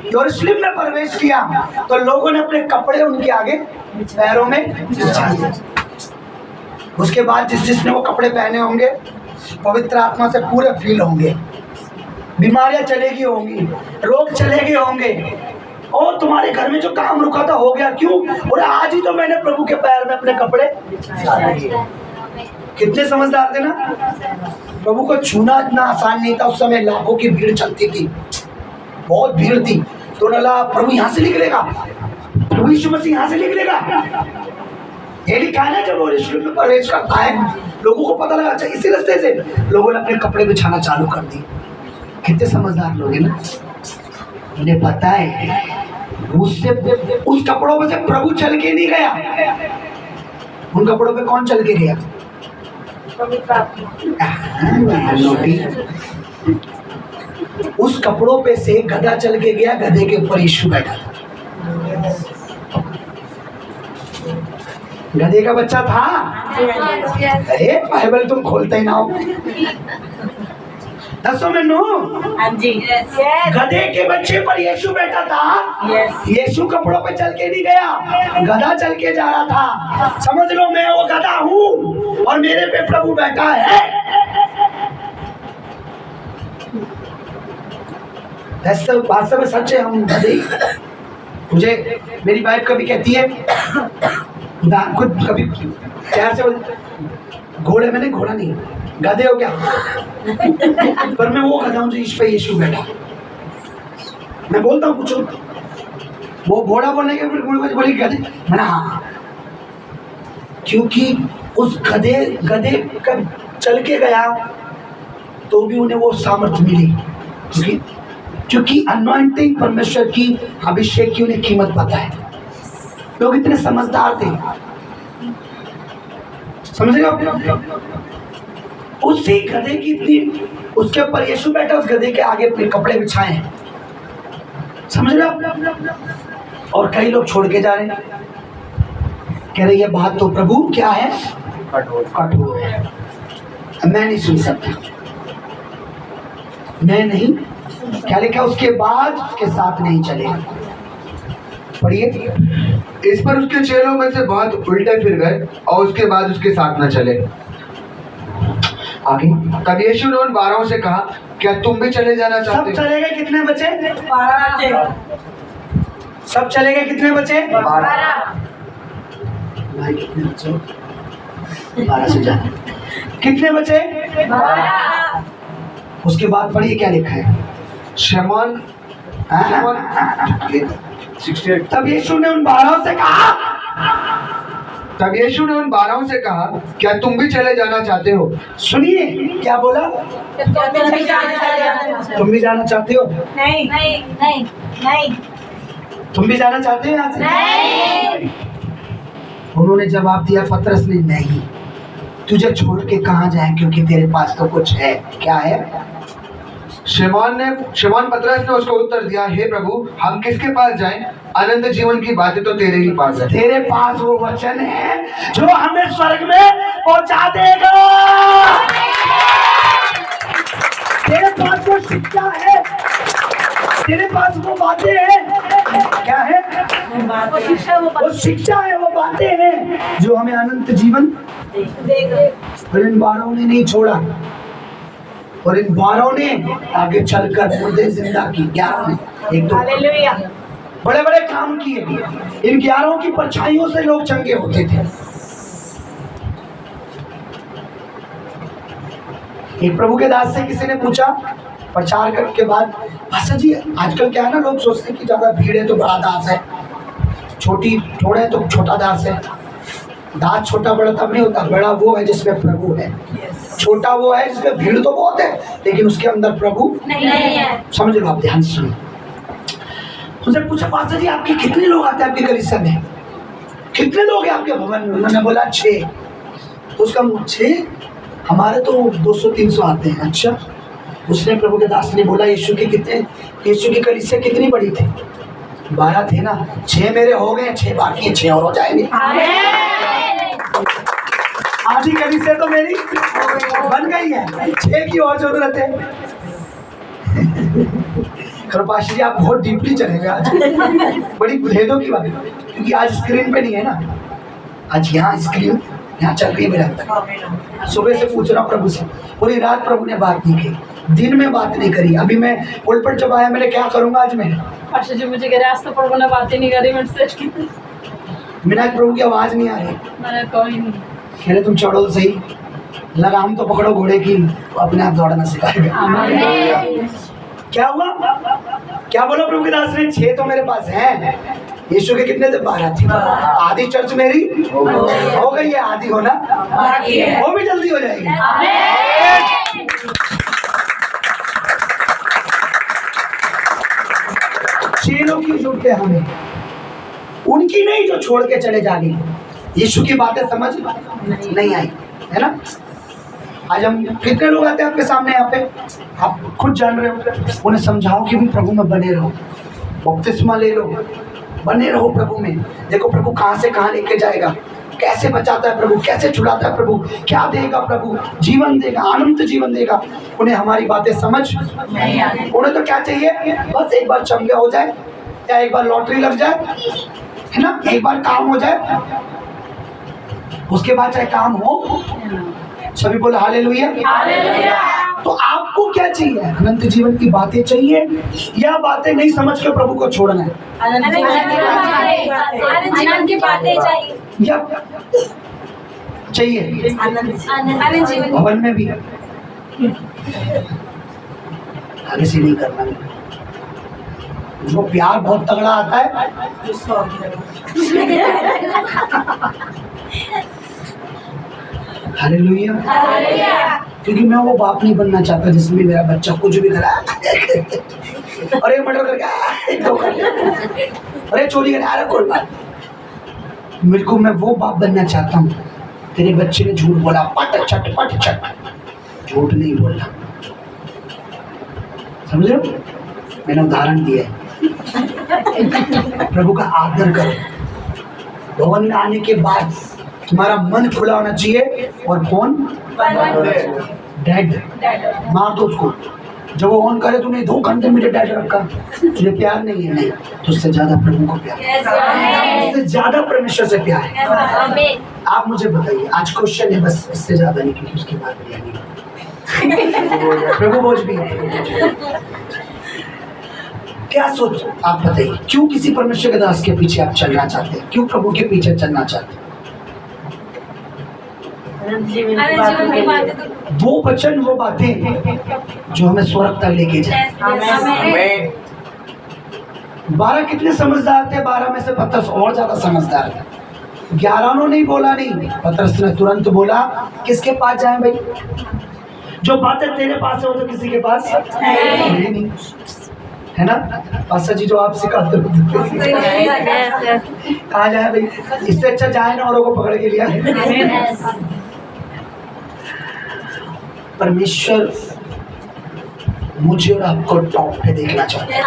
यरूशलेम में प्रवेश किया तो लोगों ने अपने कपड़े उनके आगे पैरों में बिछा दिए। उसके बाद जिसने वो कपड़े पहने होंगे पवित्र आत्मा से पूरे फील होंगे, बीमारियां चलेगी होंगी, रोग चलेगे होंगे, और तुम्हारे घर में जो काम रुका था हो गया। क्यों? और आज ही तो मैंने प्रभु के पैर में अपने कपड़े। कितने समझदार थे ना। प्रभु को छूना इतना आसान नहीं था, उस समय लाखों की भीड़ चलती थी, बहुत भीड़ थी। तो नला प्रभु यहाँ से निकलेगा, प्रभु यीशु मसीह यहाँ से निकलेगा, ये लिखा है ना। जब वो यरूशलेम में प्रवेश करता है लोगों को पता लगा, अच्छा इसी रास्ते से लोगों ने अपने कपड़े बिछाना चालू कर दिए। कितने समझदार लोग हैं ना, उन्हें पता है उससे, उस कपड़ों में से प्रभु चल के नहीं गया। उन कपड़ों पे कौन चल के गया? उस कपड़ों पे से गधा चल के गया, गधे के ऊपर यीशु बैठा था। गधे का बच्चा था। अरे बाइबल तुम खोलते ही ना हो। दसो में नो, हाँ जी। गधे के बच्चे पर यीशु बैठा था। यीशु कपड़ों पे चल के नहीं गया, गधा चल के जा रहा था। समझ लो मैं वो गधा हूँ और मेरे पे प्रभु बैठा है। वास्तव में सच है, हम गधे। मुझे मेरी वाइफ कभी कहती है, खुद कभी प्यार से घोड़े में नहीं, घोड़ा नहीं, गधे हो क्या? पर मैं वो गधा हूँ जो इस पे यीशु बैठा। मैं बोलता हूँ पूछो, वो घोड़ा बोलने के फिर बोली गधे, मैंने हाँ, क्योंकि उस गधे का चल के गया तो भी उन्हें वो सामर्थ्य मिली, क्योंकि अनॉइंटिंग परमेश्वर की, अभिषेक की उन्हें कीमत पता है। लोग इतने समझदार थे, समझ रहे हो? उसी गधे की इतनी, उसके ऊपर यीशु बैठा, उस गधे के आगे अपने कपड़े बिछाए हैं, समझ रहे हो? और कई लोग छोड़ के जा रहे हैं, कह रहे ये बात तो प्रभु क्या है, कठोर है, मैं नहीं सुन सकता, मैं नहीं। क्या लिखा उसके बाद उसके साथ नहीं चलेगा। पढ़िए। इस पर उसके चेलों में से बहुत उल्टे फिर गए और उसके बाद उसके साथ न चले। आगे। तब यीशु ने उन 12 से कहा, क्या तुम भी चले जाना चाहते सब चले गए, कितने बचे? 12। सब चले गए, कितने बचे? 12। भाई कितने बचे? 12 से ज्यादा। कितने बचे? 12। उसके बाद पढ़िए क्या लिखा है। शमौन 68। तब यीशु ने उन 12 से कहा, तब यीशु ने उन 12 से कहा, क्या तुम भी चले जाना चाहते हो? सुनिए क्या बोला, तुम भी जाना चाहते हो? नहीं नहीं नहीं नहीं तुम भी जाना चाहते हो यहाँ से? नहीं। उन्होंने जवाब दिया, पतरस ने, नहीं, तुझे छोड़ के कहाँ जाए, क्योंकि तेरे पास तो कुछ है। क्या है? शमौन पतरस ने उसको उत्तर दिया, हे प्रभु, हम किसके पास जाएं? अनंत जीवन की बातें तो तेरे ही पास है। तेरे पास वो वचन है जो हमें स्वर्ग में पहुंचा देगा। तेरे पास वो शिक्षा है, तेरे पास वो बातें हैं। क्या है? वो शिक्षा है, वो बातें हैं जो हमें अनंत जीवन देगा। और इन 12 ने नहीं छोड़ा, और इन 12 ने आगे चलकर मुर्दे जिंदा की। 11 ने, एक दो हालेलुया। बड़े बड़े काम किए। इन 11 की परछाइयों से लोग चंगे होते थे। एक प्रभु के दास से किसी ने पूछा प्रचार करने के बाद, पास्टर जी आजकल क्या है ना, लोग सोचते हैं कि ज्यादा भीड़ है तो बड़ा दास है, छोटी थोड़ा है तो छोटा दास है। दास छोटा बड़ा तब नहीं होता, बड़ा वो है जिसमें प्रभु है, छोटा वो है जिसमें भीड़ तो बहुत है लेकिन उसके अंदर प्रभु नहीं है। समझ लो, आप ध्यान से सुनो। उनसे पूछा, पास्टर जी आपके कितने लोग आते हैं आपके कलीसिया में, कितने लोग हैं आपके भवन में? उन्होंने बोला 6। तो उसका 6, हमारे तो 200-300 आते हैं। अच्छा। उसने प्रभु के दास ने बोला, यीशु की कलीसिया कितनी बड़ी थी? 12 थे ना, 6 मेरे हो गए, 6 बाकी हैं, 6 और हो जाएंगे। आधी कलीसिया तो मेरी बन गई है, 6 की और जरूरत है। कृपाशी जी आप बहुत डीपली चलेंगे आज, बड़ी भेदों की बात, क्योंकि आज स्क्रीन पे नहीं है ना, आज यहाँ स्क्रीन यहाँ चल रही है मेरे तक। सुबह से पूछ रहा प्रभु से, पूरी रात प्रभु ने बात नहीं की, दिन में बात नहीं करी। अभी मैं पुलपट जब आया, मैंने क्या करूंगा आज मैं? पास्टर जी मुझे कह रहे आज तो प्रभु ने बातें नहीं करी मुझसे। बिना प्रभु की आवाज नहीं आ रही। मैंने कोई नहीं। कह रहे तुम चढ़ो सही, लगाम तो पकड़ो घोड़े की, अपने आप दौड़ना सिखाएगा। क्या हुआ? क्या बोला प्रभु के दास ने? 6 तो मेरे पास हैं। यीशु के कितने थे? 12 थे। आधी चर्च मेरी हो गई है, आधी होना वो भी जल्दी हो जाएगी। 6 लोग क्यों छूटते हमें? उनकी नहीं जो छोड़ के चले जाने, यीशु की बातें समझ नहीं आई, है ना? आज हम कितने लोग आते हैं आपके सामने, यहाँ पे आप खुद जान रहे हो, उन्हें समझाओ कि भी प्रभु में बने रहो, बपतिस्मा ले लो, बने रहो प्रभु में। देखो प्रभु कहाँ से कहाँ लेके जाएगा, कैसे बचाता है प्रभु, कैसे छुड़ाता है प्रभु, क्या देगा प्रभु, जीवन देगा, अनंत जीवन देगा। उन्हें हमारी बातें समझ नहीं आती। उन्हें तो क्या चाहिए, बस एक बार चंगे हो जाए, या एक बार लॉटरी लग जाए, है ना, एक बार काम हो जाए, उसके बाद चाहे काम हो। सभी बोले हालेलुया। तो आपको क्या चाहिए? अनंत जीवन की बातें चाहिए या बातें नहीं समझ के प्रभु को छोड़ना है? अनंत जीवन की बातें चाहिए या चाहिए अनंत जीवन। भवन में भी आगे से नहीं करना। जो प्यार बहुत तगड़ा आता है हालेलुया, क्योंकि मैं वो बाप नहीं बनना चाहता जिसमें मेरा बच्चा कुछ भी करा, अरे मर्डर कर गया, अरे चोरी कर, अरे कोई बात। मेरे को, मैं वो बाप बनना चाहता हूँ, तेरे बच्चे ने झूठ बोला, पट चट, झूठ नहीं बोलना। समझ रहे हो? मैंने उदाहरण दिया है। प्रभु का आदर करो। भवन में आने के बाद तुम्हारा मन खुला होना चाहिए और फोन डेड मार दो उसको। जब वो ऑन करे तूने 2 घंटे में डेड रखा, तुझे प्यार नहीं है, नहीं तो उससे ज्यादा प्रभु को प्यार है, उससे ज्यादा परमेश्वर से प्यार है। आप मुझे बताइए, आज क्वेश्चन है बस, इससे ज्यादा नहीं, क्योंकि उसकी बात नहीं। प्रभु बोझ भी है। क्या सोच, आप बताइए, क्यों किसी परमेश्वर के दास के पीछे आप चलना चाहते हैं? क्यों प्रभु के पीछे चलना चाहते हैं? वो वचन, वो बातें जो हमें स्वर्ग तक लेके जाए। 12 कितने समझदार थे? 12 में से पतरस और ज्यादा समझदार था। 11 नहीं बोला नहीं, पतरस ने तुरंत बोला किसके पास जाएं भाई? जो बातें तेरे पास है वो तो किसी के पास नहीं, है ना? पास्टर जी जो आप सिखाते हो कहाँ जाए भाई? इससे अच्छा जाए ना औरों को पकड़ के लिया। परमेश्वर मुझे और आपको टॉप पे देखना चाहते हैं।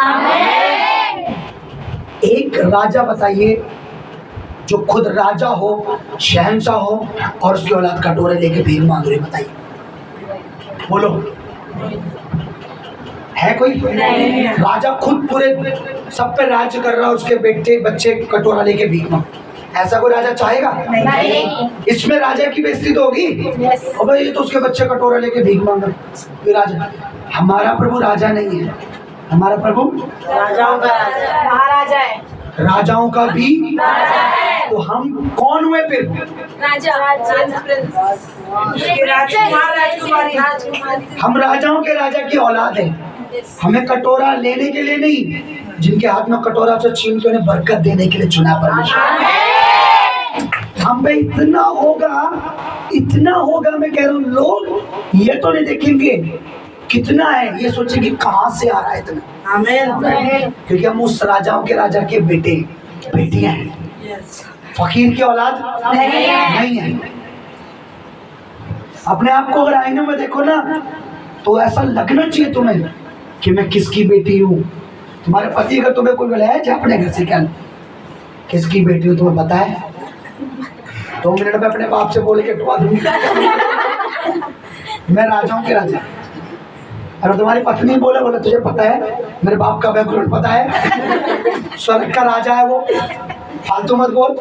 एक राजा बताइए जो खुद राजा हो, शहंशाह हो और उसकी औलाद कटोरे लेके भीख मांग रही, बताइए, बोलो है कोई? राजा खुद पूरे सब पे राज्य कर रहा है, उसके बेटे बच्चे कटोरा लेके भीख मांग, ऐसा कोई राजा चाहेगा? नहीं। इसमें राजा की बेइज्जती तो होगी। और भाई ये तो उसके बच्चे कटोरा लेके भीख मांग रहे, राजा। हमारा प्रभु राजा नहीं है, हमारा प्रभु राजाओं का राजा, महाराजा है, राजाओं का भी राजा है। तो हम कौन हुए फिर? राजा, राजकुमारी। हम राजाओं के राजा की औलाद है। हमें कटोरा लेने के लिए नहीं, जिनके हाथ में कटोरा से छीन के उन्हें बरकत देने के लिए चुना परमेश्वर। हम पे इतना होगा, मैं कह रहा हूँ, लोग ये तो नहीं देखेंगे कितना है, ये सोचेंगे कहाँ से आ रहा है इतना। आमीन। क्योंकि हम उस राजाओं के राजा के बेटे बेटियां हैं, फकीर की औलाद नहीं है। अपने आप को अगर आईने में देखो ना तो ऐसा लगना चाहिए तुम्हें कि मैं किसकी बेटी हूँ। तुम्हारे पति अगर तुम्हें कोई बुलाया जाए अपने घर से, क्या किसकी बेटी हूँ तुम्हें पता है? 2 मिनट में अपने बाप से बोल के उठवा दूंगी मैं राजाओं के राजा। अगर तुम्हारी पत्नी बोले तुझे पता है मेरे बाप का बैकग्राउंड पता है, स्वर्ग का राजा है वो, फालतू मत बोल।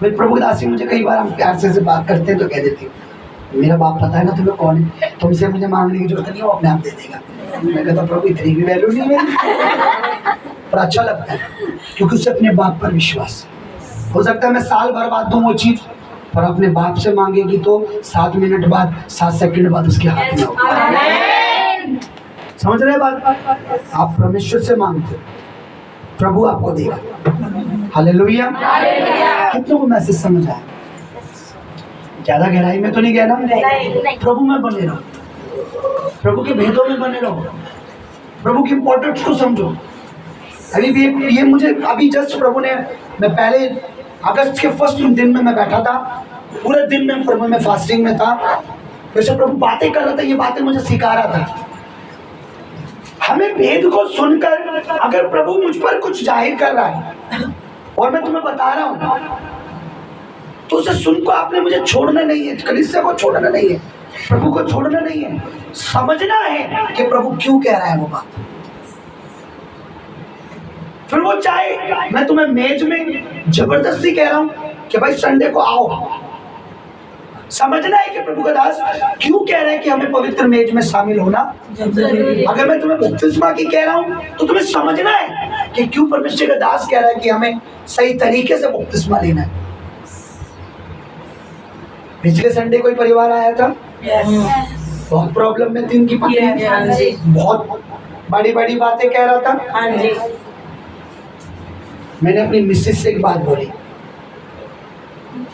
मेरे प्रभु दासी मुझे कई बार हम प्यार से बात करते हैं तो कह देती मेरा बाप पता है ना तुम्हें कौन है, तुमसे मुझे मांगने की जरूरत नहीं, वो अपने आप दे देगा। मैं कहता प्रभु इतनी भी वैल्यू नहीं मेरी, पर अच्छा लगता है क्योंकि उससे अपने बाप पर विश्वास। हो सकता है मैं साल भर बाद दूं वो चीज, पर अपने बाप से मांगेगी तो 7 मिनट बाद 7 सेकंड बाद उसके हाथ में होगा। समझ रहे बात? आप परमेश्वर से मांगते प्रभु आपको देगा। हालेलुया। कितनों को मैसेज समझ आया? ज्यादा गहराई में तो नहीं गया ना? प्रभु में बने रहो, प्रभु के भेदों में बने रहो, प्रभु की इंपॉर्टेंस को समझो। अभी भी ये मुझे अभी जस्ट प्रभु ने, मैं पहले अगस्त के फर्स्ट दिन में मैं बैठा था, पूरे दिन में प्रभु में फास्टिंग में था, वैसे प्रभु बातें कर रहा था, ये बातें मुझे सिखा रहा था। हमें भेद को सुनकर अगर प्रभु मुझ पर कुछ जाहिर कर रहा है और मैं तुम्हें बता रहा हूँ तो उसे सुन को आपने मुझे छोड़ना नहीं है, कलीसिया को छोड़ना नहीं है, प्रभु को छोड़ना नहीं है, समझना है कि प्रभु क्यों कह रहा है वो बात। फिर वो चाहे मैं तुम्हें मेज में जबरदस्ती कह रहा हूं कि भाई संडे को आओ, समझना है कि प्रभु का दास क्यों कह रहा है कि हमें पवित्र मेज में शामिल होना। अगर मैं तुम्हें बपतिस्मा की कह रहा हूं तो तुम्हें समझना है कि क्यों परमेश्वर का दास कह रहा है कि हमें सही तरीके से बपतिस्मा लेना है। पिछले संडे कोई परिवार आया था, बहुत प्रॉब्लम में थी उनकी पत्नी, बहुत बड़ी बड़ी बातें कह रहा था। मैंने अपनी मिसेज से एक बात बोली,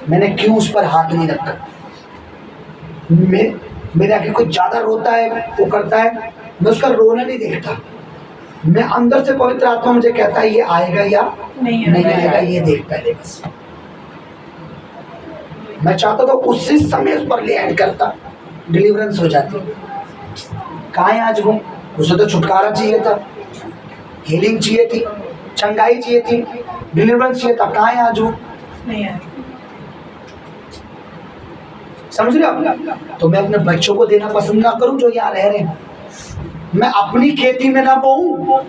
मैंने क्यों उस पर हाथ नहीं रखा। मेरे आगे कुछ ज्यादा रोता है, वो करता है, मैं उसका रोना नहीं देखता, मैं अंदर से पवित्र आत्मा मुझे कहता है ये आएगा या नहीं आएगा, ये देख पहले बस। मैं चाहता था उसी समय उस पर ले ऐड करता, डिलीवरेंस हो जाती। कहाँ है आज वो? उसे तो छुटकारा चाहिए था, हीलिंग चाहिए थी, चंगाई चाहिए थी, डिलीवरेंस चाहिए था। कहाँ है आज वो? नहीं है। समझ रहे आप? तो मैं अपने बच्चों को देना पसंद ना करूं जो यहाँ रह रहे हैं। मैं अपनी खेती में ना बोऊं,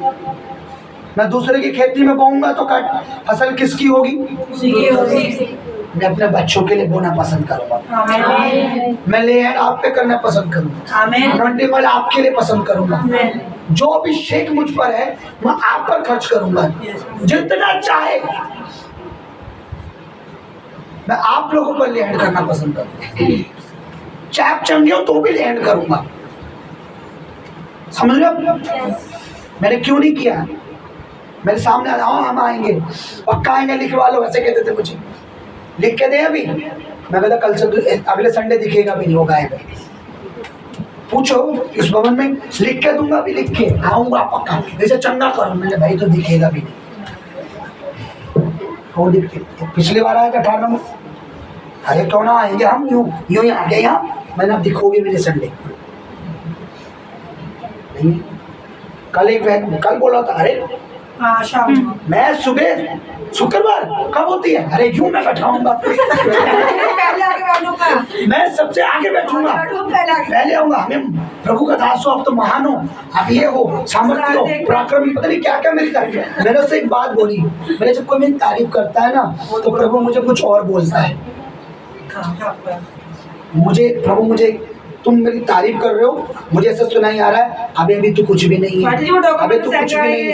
मैं दूसरे की खेती में बोऊंगा तो फसल किसकी होगी? मैं अपने बच्चों के लिए बोना पसंद करूंगा। मैं ले आप पे करना पसंद करूंगा, आपके लिए पसंद करूंगा। जो अभिषेक मुझ पर है मैं आप पर खर्च करूंगा, जितना चाहे मैं आप लोगों पर लैंड करना पसंद करूंगा। चाहे आप चंगे हो तो भी लैंड करूंगा। समझ रहे हो? मैंने क्यों नहीं किया? मेरे सामने आ जाओ, हम आएंगे, पक्का आएंगे, लिखवा लो, ऐसे कहते थे मुझे, लिख के दे अभी। मैं कहता कल से अगले संडे दिखेगा भी नहीं, वो गायब है। पूछो इस भवन में, लिख के दूंगा, अभी लिख के आऊंगा पक्का, जैसे चंगा करो। मैंने भाई तो दिखेगा भी नहीं, वो दिख के पिछली बार आया था 18 में, अरे क्यों ना आएंगे हम, यूं यूं ही आ गए यहाँ। मैंने अब दिखोगे मेरे संडे नहीं। कल बोला था, अरे हाँ शाम को। मैं सुबह शुक्रवार कब होती है, अरे यूं मैं बैठाऊंगा, पहले आके बैठूंगा, मैं सबसे आगे बैठूंगा, पहले आऊंगा। हमें प्रभु का दास हो, आप तो महान हो, आप ये हो, सामर्थ्य हो, पराक्रमी, पता नहीं क्या क्या मेरी तारीफ। मैंने उससे एक बात बोली, मैंने जब कोई मेरी तारीफ करता है ना तो प्रभु मुझे कुछ और बोलता है। प्रभु मुझे तुम मेरी तारीफ कर रहे हो, मुझे ऐसा सुनाई आ रहा है, अभी तो कुछ भी नहीं है, अभी तो कुछ भी नहीं है,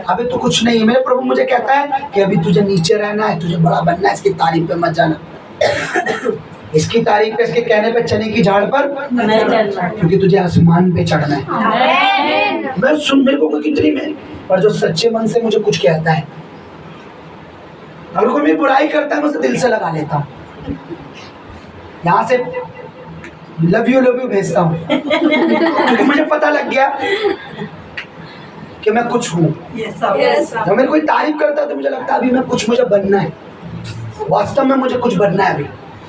अभी तो कुछ नहीं है। मेरे प्रभु मुझे कहता है कि अभी तुझे नीचे रहना है, तुझे बड़ा बनना है, इसकी तारीफ पे मत जाना। इसकी तारीफ पे, इसके कहने पे चने की झाड़ पर क्योंकि तुझे आसमान पे चढ़ना है। मैं सुन, मेरे को कितनी में, पर जो सच्चे मन से मुझे कुछ कहता है, अगर कोई मेरी बुराई करता है मैं उसे दिल से लगा लेता हूँ, यहाँ से लव यू भेजता हूँ, क्योंकि मुझे पता लग गया कि मैं कुछ हूँ। जब मेरे कोई तारीफ करता है तो मुझे लगता है अभी मैं कुछ, मुझे बनना है, वास्तव में मुझे कुछ बनना है अभी।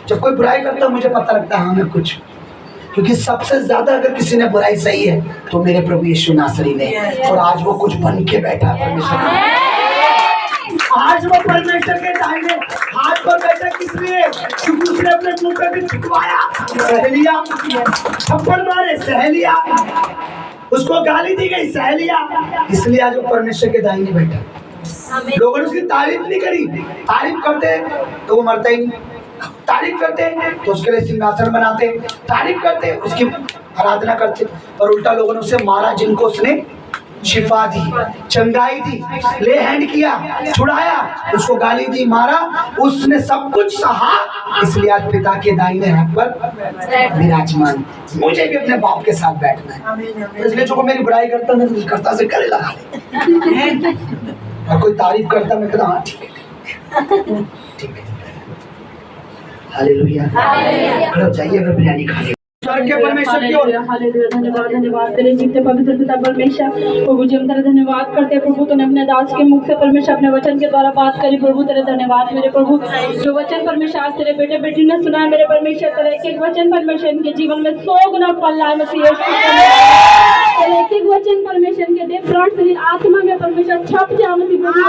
जब कोई बुराई करता है मुझे पता लगता है हाँ मैं कुछ, क्योंकि सबसे ज्यादा अगर किसी ने बुराई सही है तो मेरे प्रभु यीशु नासरी ने, और आज वो कुछ बन के बैठा परमेश्वर। आज वो परमेश्वर के दाहिने हाथ पर बैठा, किस लिए? क्योंकि उसने अपने मुंह पे भी थुकवाया, सह लिया, थप्पड़ मारे सह लिया, उसको गाली दी गई सह लिया, इसलिए आज वो परमेश्वर के दाहिने बैठा। लोगों ने उसकी तारीफ नहीं करी, तारीफ करते तो वो मरता ही नहीं, तारीफ करते तो उसके लिए सिंहासन बनाते, तारीफ करते उसकी आराधना करते, और उल्टा लोगों ने उसे मारा, जिनको उसने शिफा दी, चंगाई दी, ले हैंड किया, छुड़ाया, उसको गाली दी, मारा, उसने सब कुछ सहा, इसलिए आज पिता के दाहिने हाथ पर विराजमान। मुझे भी अपने बाप के साथ बैठना है, इसलिए जो मेरी बुराई करता मैं दिल करता से गले लगा ले, और कोई तारीफ करता मैं कहता हाँ ठीक है, ठीक है, हालेलुया, खड़े हो जाइए, अगर बिरयानी खा ले। स्वर्ग के परमेश्वर की ओर हालेलुया, धन्यवाद धन्यवाद तेरे जीते पवित्र पिता परमेश्वर। प्रभु जी हम तेरा धन्यवाद करते हैं प्रभु, तूने अपने दास के मुख से परमेश्वर अपने वचन के द्वारा बात करी प्रभु, तेरे धन्यवाद मेरे प्रभु। जो वचन परमेश्वर आज तेरे बेटे बेटी ने सुना है मेरे परमेश्वर, तेरे एक एक वचन परमेश्वर इनके जीवन में 100 गुना फल लाए मसीह यीशु, तेरे एक एक वचन परमेश्वर के देह प्राण शरीर आत्मा में परमेश्वर छप जाए मसीह प्रभु।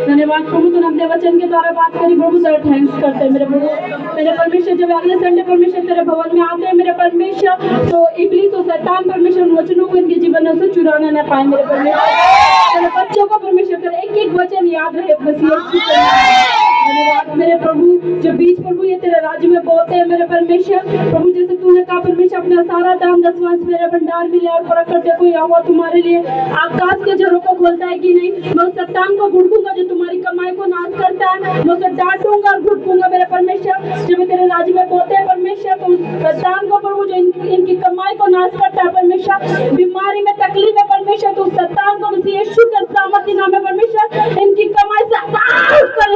धन्यवाद प्रभु, तूने अपने वचन के द्वारा बात करी प्रभु, तेरा थैंक्स करते हैं मेरे प्रभु। मेरे परमेश्वर जब अगले संडे परमेश्वर तेरे भवन में आते हैं मेरे परमेश्वर, तो इब्लीस और शैतान परमेश्वर उन वचनों को इनके जीवन में से चुराना न पाए मेरे परमेश्वर। तेरे बच्चों को परमेश्वर तेरा एक एक वचन याद रहे मसीह। धन्यवाद मेरे प्रभु, जो बीच प्रभु ये तेरे राज्य में बोलते हैं मेरे परमेश्वर प्रभु, जैसे तूने कहा परमेश्वर अपना सारा दाम 10वां मेरे भंडार में ले और परख करते कोई हुआ तुम्हारे लिए आकाश के झरों को खोलता है कि नहीं। मैं उस शैतान को भुड़कूंगा जो तुम्हारी कमाई को नाश करता है, मैं उसे डांटूंगा और भुड़कूंगा मेरे परमेश्वर। जब तेरे राज्य में बोलते हैं परमेश्वर तो शैतान को प्रभु जो इनकी कमाई को नाश करता है परमेश्वर, बीमारी में तकलीफ है परमेश्वर, तो शैतान को मसीह यीशु के सामर्थ्य नाम में परमेश्वर इनकी कमाई से आउट कर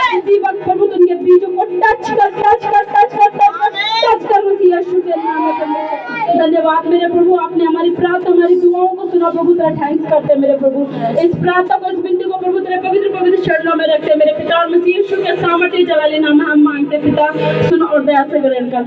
इसी वक्त प्रभु उनके बीजों को टच कर मसीह यीशु के नाम में परमेश्वर। धन्यवाद मेरे प्रभु, आपने हमारी प्रार्थना हमारी दुआओं को सुना प्रभु, तेरा थैंक्स करते हैं मेरे प्रभु। इस प्रार्थना को इस विनती को प्रभु तेरे पवित्र चरणों में रखते मेरे पिता और मसीह यीशु के सामर्थ्य जवाले नाम में हम मांगते पिता, सुन और दया से ग्रहण कर।